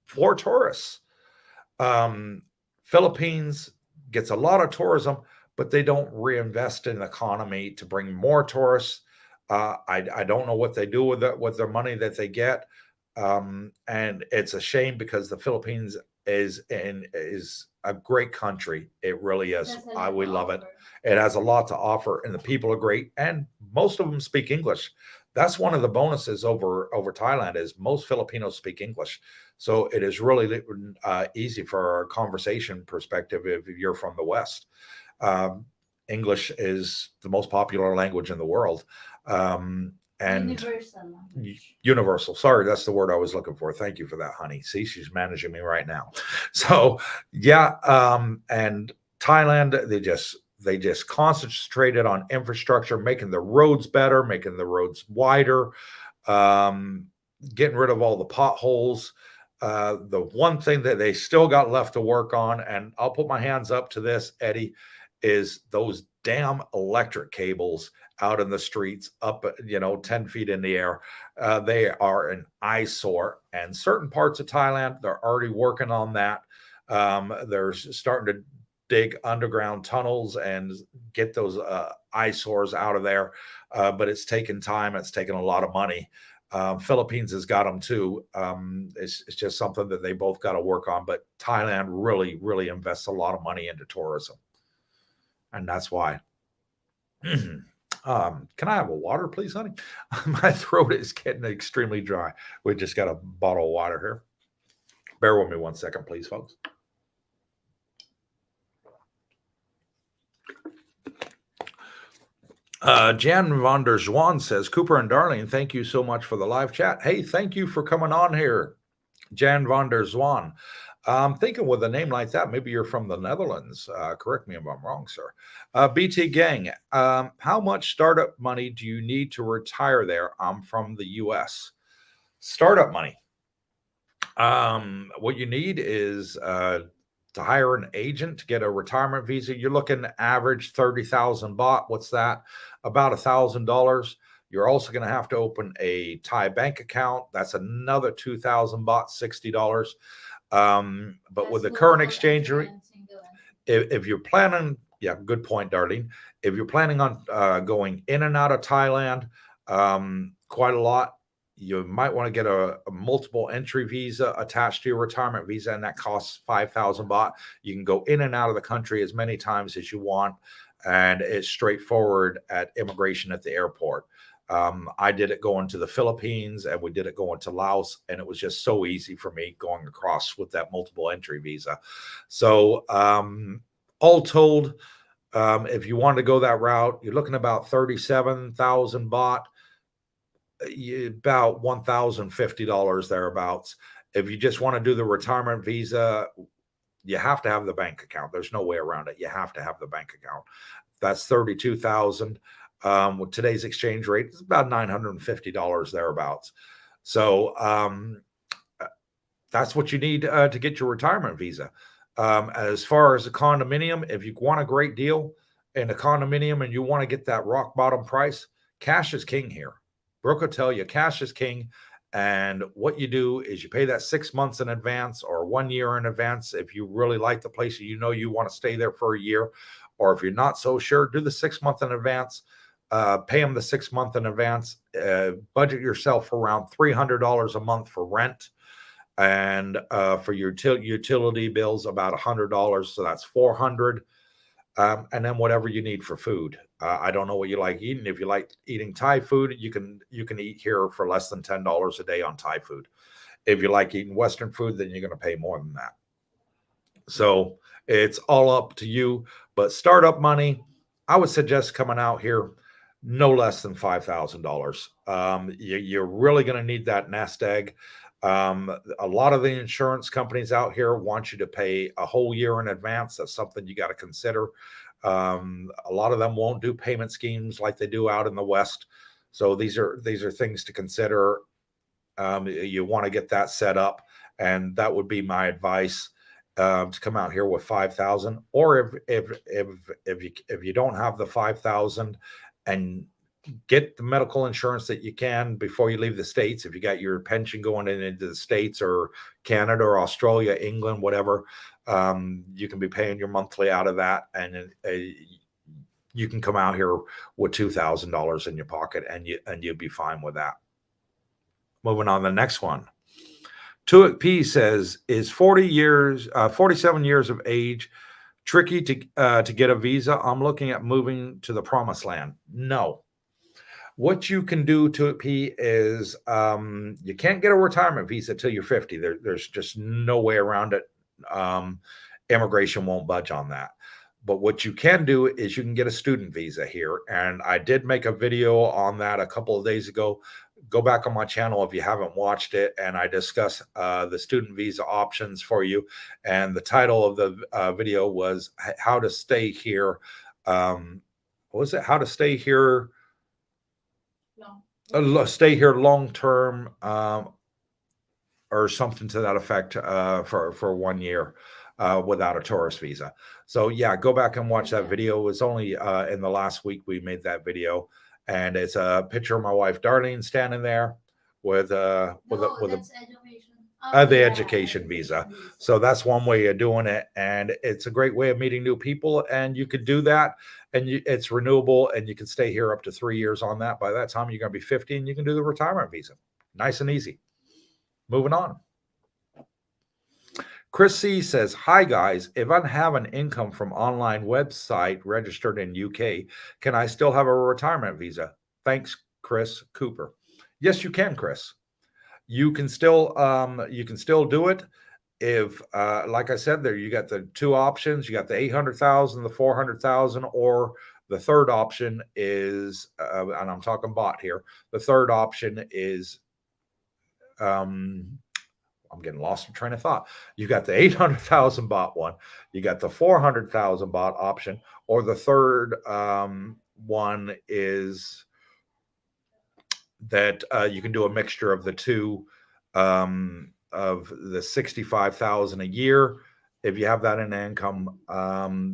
for tourists. Philippines gets a lot of tourism, but they don't reinvest in the economy to bring more tourists. I don't know what they do with their money that they get. And it's a shame because the Philippines is a great country. It really is. We love it. It has a lot to offer, and the people are great, and most of them speak English. That's one of the bonuses over Thailand is most Filipinos speak English. So it is really easy for a conversation perspective if you're from the West. English is the most popular language in the world. And universal. Sorry, that's the word I was looking for. Thank you for that, honey. See, she's managing me right now. So yeah, and Thailand, They just concentrated on infrastructure, making the roads better, making the roads wider, getting rid of all the potholes. The one thing that they still got left to work on, and I'll put my hands up to this, Eddie, is those damn electric cables out in the streets, up 10 feet in the air. They are an eyesore, and certain parts of Thailand, they're already working on that. They're starting to dig underground tunnels and get those eyesores out of there. But it's taken time. It's taken a lot of money. Philippines has got them too. It's just something that they both got to work on. But Thailand really, really invests a lot of money into tourism. And that's why. Can I have a water, please, honey? My throat is getting extremely dry. We just got a bottle of water here. Bear with me 1 second, please, folks. Jan van der Zwan says, Cooper and Darlene, thank you so much for the live chat. Hey, thank you for coming on here, Jan van der Zwan. I'm thinking with a name like that, maybe you're from the Netherlands. Correct me if I'm wrong, sir. BT Gang, how much startup money do you need to retire there? I'm from the U.S. Startup money. What you need is to hire an agent to get a retirement visa. You're looking average 30,000 baht. What's that? About $1,000. You're also going to have to open a Thai bank account. That's another 2,000 baht, $60. But with the current exchange rate, if you're planning, yeah, good point, Darlene. If you're planning on going in and out of Thailand quite a lot, you might want to get a multiple entry visa attached to your retirement visa, and that costs 5,000 baht. You can go in and out of the country as many times as you want, and it's straightforward at immigration at the airport. I did it going to the Philippines, and we did it going to Laos, and it was just so easy for me going across with that multiple entry visa. So all told, if you want to go that route, you're looking about 37,000 baht, about $1,050 thereabouts. If you just want to do the retirement visa, you have to have the bank account. There's no way around it. You have to have the bank account. That's 32,000. With today's exchange rate, it's about $950 thereabouts. So that's what you need to get your retirement visa. As far as a condominium, if you want a great deal in a condominium and you want to get that rock bottom price, cash is king here. Brooke will tell you cash is king. And what you do is you pay that 6 months in advance or 1 year in advance. If you really like the place, you know you want to stay there for a year, or if you're not so sure, do the 6 month in advance. Pay them the 6 month in advance. Budget yourself around $300 a month for rent, and for your utility bills about $100. So that's $400. And then whatever you need for food. I don't know what you like eating. If you like eating Thai food, you can eat here for less than $10 a day on Thai food. If you like eating Western food, then you're going to pay more than that. So it's all up to you. But startup money, I would suggest coming out here no less than $5,000. You're really going to need that nest egg. A lot of the insurance companies out here want you to pay a whole year in advance. That's something you got to consider. A lot of them won't do payment schemes like they do out in the West. So these are things to consider. You want to get that set up, and that would be my advice, to come out here with 5,000. Or if you don't have the 5,000, and get the medical insurance that you can before you leave the States. If you got your pension going into the States or Canada or Australia, England, whatever, you can be paying your monthly out of that, and you can come out here with $2,000 in your pocket, and you'll be fine with that. Moving on to the next one. Tuik P says, is 47 years of age tricky to get a visa? I'm looking at moving to the promised land. No. What you can do, Tuik P, is you can't get a retirement visa till you're 50. There's just no way around it. Immigration won't budge on that. But what you can do is you can get a student visa here. And I did make a video on that a couple of days ago. Go back on my channel if you haven't watched it, and I discuss the student visa options for you. And the title of the video was How to Stay Here What was it? How to stay here, No. stay here long term, or something to that effect, for 1 year, without a tourist visa. So yeah, go back and watch that video. It was only in the last week we made that video, and it's a picture of my wife Darlene standing there with No, with that's education. Oh, the yeah, education visa. education visa. So that's one way of doing it, and it's a great way of meeting new people. And you could do that, and it's renewable, and you can stay here up to 3 years on that. By that time, you're going to be 50, and you can do the retirement visa. Nice and easy. Moving on. Chris C says, "Hi guys, if I have an income from online website registered in UK, can I still have a retirement visa? Thanks, Chris Cooper." Yes, you can, Chris. You can still do it. If like I said, there you got the two options. You got the 800,000, the 400,000, or the third option is, and I'm talking bot here. The third option is, I'm getting lost in train of thought. You got the 800,000 bot one, you got the 400,000 bot option, or the third one is that you can do a mixture of the two, of the 65,000 a year. If you have that in income,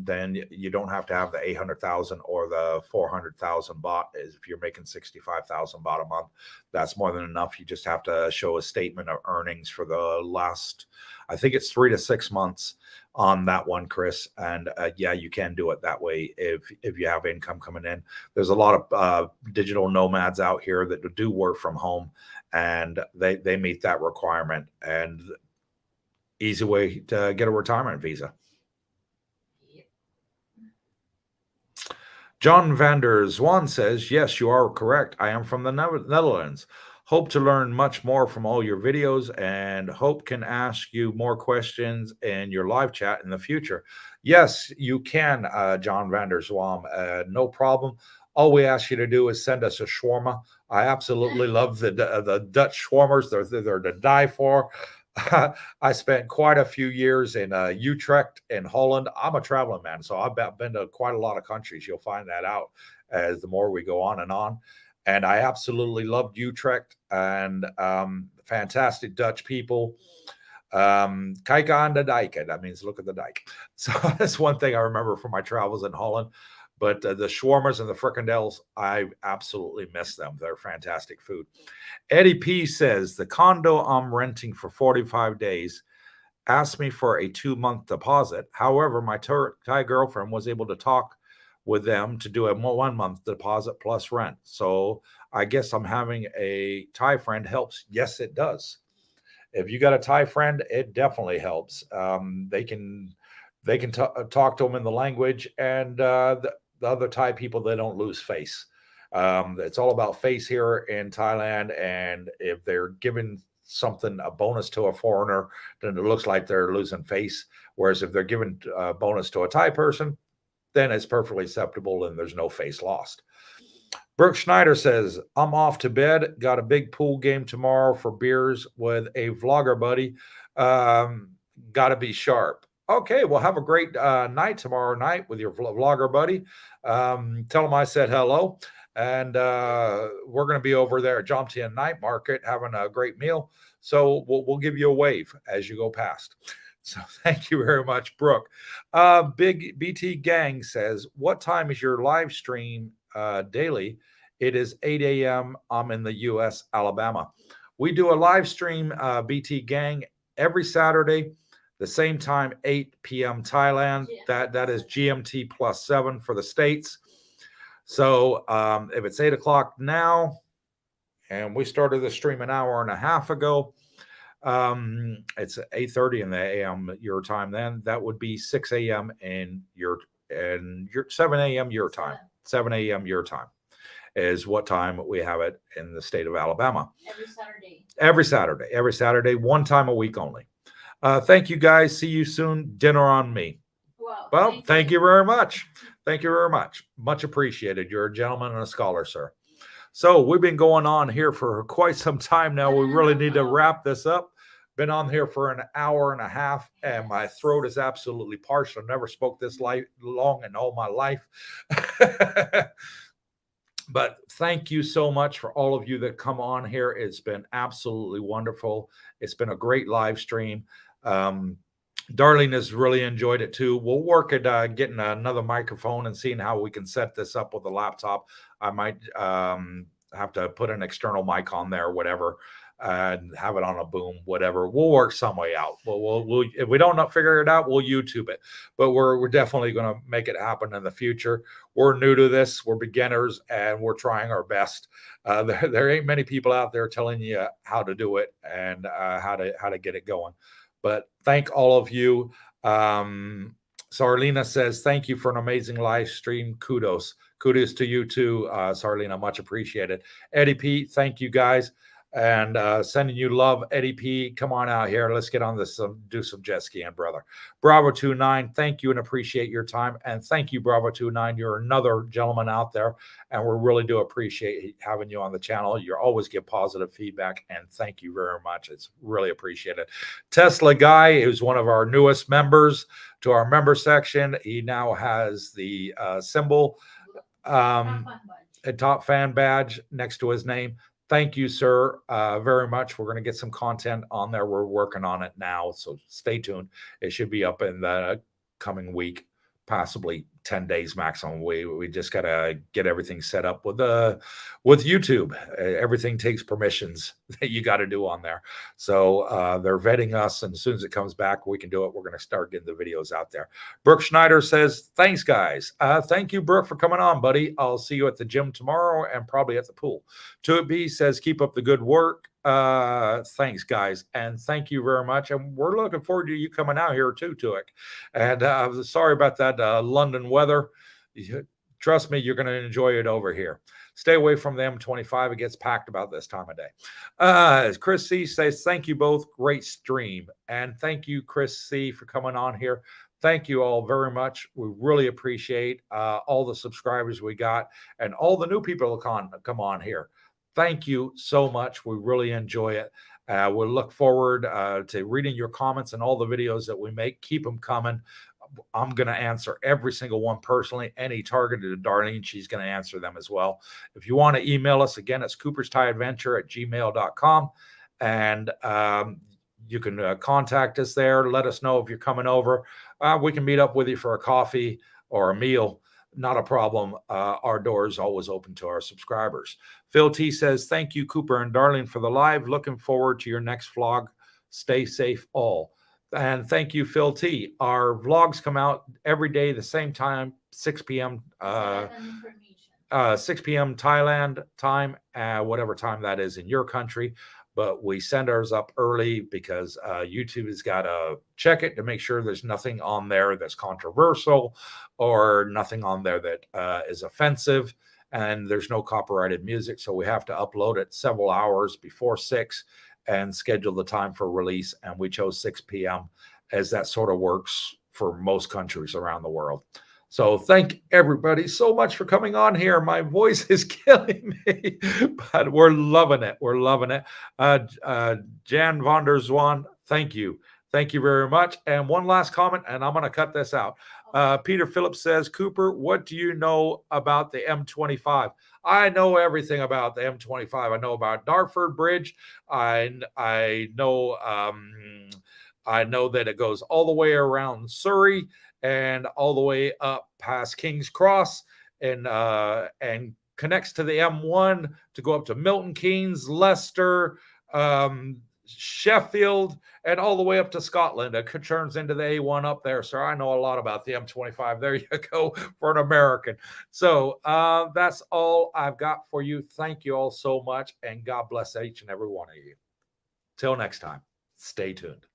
then you don't have to have the 800,000 or the 400,000 bot. Is if you're making 65,000 bot a month, that's more than enough. You just have to show a statement of earnings for the last, I think it's 3 to 6 months on that one, Chris. And yeah, you can do it that way if you have income coming in. There's a lot of digital nomads out here that do work from home, and they meet that requirement. And easy way to get a retirement visa. John van der Zwan says, "Yes, you are correct. I am from the Netherlands. Hope to learn much more from all your videos, and hope can ask you more questions in your live chat in the future." Yes, you can, John van der Zwan. No problem. All we ask you to do is send us a shawarma. I absolutely love the Dutch shawarmas. They're to die for. I spent quite a few years in Utrecht in Holland. I'm a traveling man, so I've been to quite a lot of countries. You'll find that out as the more we go on and on. And I absolutely loved Utrecht, and fantastic Dutch people. Kijk aan de dijken. That means look at the dike. So that's one thing I remember from my travels in Holland. But the shawarmas and the frikandels, I absolutely miss them. They're fantastic food. Eddie P says, "The condo I'm renting for 45 days asked me for a 2-month deposit. However, my Thai girlfriend was able to talk with them to do a 1-month deposit plus rent. So I guess I'm having a Thai friend helps." Yes, it does. If you got a Thai friend, it definitely helps. They can talk to them in the language, and the other Thai people, they don't lose face. It's all about face here in Thailand, and if they're giving something, a bonus to a foreigner, then it looks like they're losing face. Whereas if they're giving a bonus to a Thai person, then it's perfectly acceptable and there's no face lost. Brooke Schneider says, "I'm off to bed. Got a big pool game tomorrow for beers with a vlogger buddy. Got to be sharp." Okay, well, have a great night tomorrow night with your vlogger buddy. Tell him I said hello. And we're going to be over there at Jomtien Night Market having a great meal. So we'll give you a wave as you go past. So thank you very much, Brooke. Big BT Gang says, "What time is your live stream daily?" It is 8 a.m. I'm in the U.S., Alabama. We do a live stream, BT Gang, every Saturday, the same time, 8 p.m. Thailand. That is GMT +7 for the States. So if it's 8 o'clock now, and we started the stream an hour and a half ago, it's 8:30 in the a.m. your time. Then that would be 6 a.m. in your 7 a.m. your time. 7 a.m. your time is what time we have it in the state of Alabama. Every Saturday, one time a week only. Thank you guys. See you soon. Dinner on me. Well, thank you very much. Thank you very much. Much appreciated. You're a gentleman and a scholar, sir. So we've been going on here for quite some time now. We really need to wrap this up Been on here for an hour and a half, and my throat is absolutely parched. I've never spoke this long in all my life. But thank you so much for all of you that come on here. It's been absolutely wonderful. It's been a great live stream. Darlene has really enjoyed it too. We'll work at getting another microphone and seeing how we can set this up with a laptop. I might have to put an external mic on there or whatever, and have it on a boom, whatever. We'll work some way out. We'll if we don't figure it out, we'll YouTube it. But we're definitely going to make it happen in the future. We're new to this. We're beginners, and we're trying our best. There ain't many people out there telling you how to do it and how to get it going. But thank all of you. Sarlina says, thank you for an amazing live stream. Kudos to you too, Sarlina. Much appreciated. Eddie P, thank you guys. And sending you love, Eddie P. Come on out here. Let's get on this, do some jet skiing, brother. Bravo 29, thank you and appreciate your time. And thank you, Bravo 29. You're another gentleman out there, and we really do appreciate having you on the channel. You always give positive feedback, and thank you very much. It's really appreciated. Tesla Guy is one of our newest members to our member section. He now has the symbol, a top fan badge next to his name. Thank you, sir, very much. We're going to get some content on there. We're working on it now, so stay tuned. It should be up in the coming week, possibly 10 days maximum. We just got to get everything set up with YouTube. Everything takes permissions that you got to do on there. So they're vetting us, and as soon as it comes back, we can do it. We're going to start getting the videos out there. Brooke Schneider says, thanks, guys. Thank you, Brooke, for coming on, buddy. I'll see you at the gym tomorrow and probably at the pool. To it B says, keep up the good work. Thanks, guys, and thank you very much. And we're looking forward to you coming out here too, Tuik. And sorry about that London weather. Trust me, you're going to enjoy it over here. Stay away from the M25. It gets packed about this time of day. Chris C says, thank you both. Great stream. And thank you, Chris C, for coming on here. Thank you all very much. We really appreciate all the subscribers we got and all the new people that come on here. Thank you so much. We really enjoy it. We'll look forward to reading your comments and all the videos that we make. Keep them coming. I'm going to answer every single one personally. Any targeted to Darlene, she's going to answer them as well. If you want to email us, again, it's cooperstieadventure@gmail.com. And you can contact us there. Let us know if you're coming over. We can meet up with you for a coffee or a meal. Not a problem. Our door is always open to our subscribers. Phil T says, thank you, Cooper and Darlene, for the live. Looking forward to your next vlog. Stay safe all. And thank you, Phil T. Our vlogs come out every day, the same time, 6 p.m. 6 p.m. Thailand time, whatever time that is in your country. But we send ours up early because YouTube has got to check it to make sure there's nothing on there that's controversial or nothing on there that is offensive, and there's no copyrighted music. So we have to upload it several hours before 6 and schedule the time for release. And we chose 6 p.m. as that sort of works for most countries around the world. So thank everybody so much for coming on here. My voice is killing me, but we're loving it. We're loving it. Jan von der Zwan, thank you. Thank you very much. And one last comment, and I'm going to cut this out. Peter Phillips says, Cooper, what do you know about the M25? I know everything about the M25. I know about Dartford Bridge. I know that it goes all the way around Surrey and all the way up past King's Cross and connects to the M1 to go up to Milton Keynes, Leicester, Sheffield, and all the way up to Scotland. It turns into the A1 up there. So I know a lot about the M25. There you go for an American. So that's all I've got for you. Thank you all so much, and God bless each and every one of you. Till next time, stay tuned.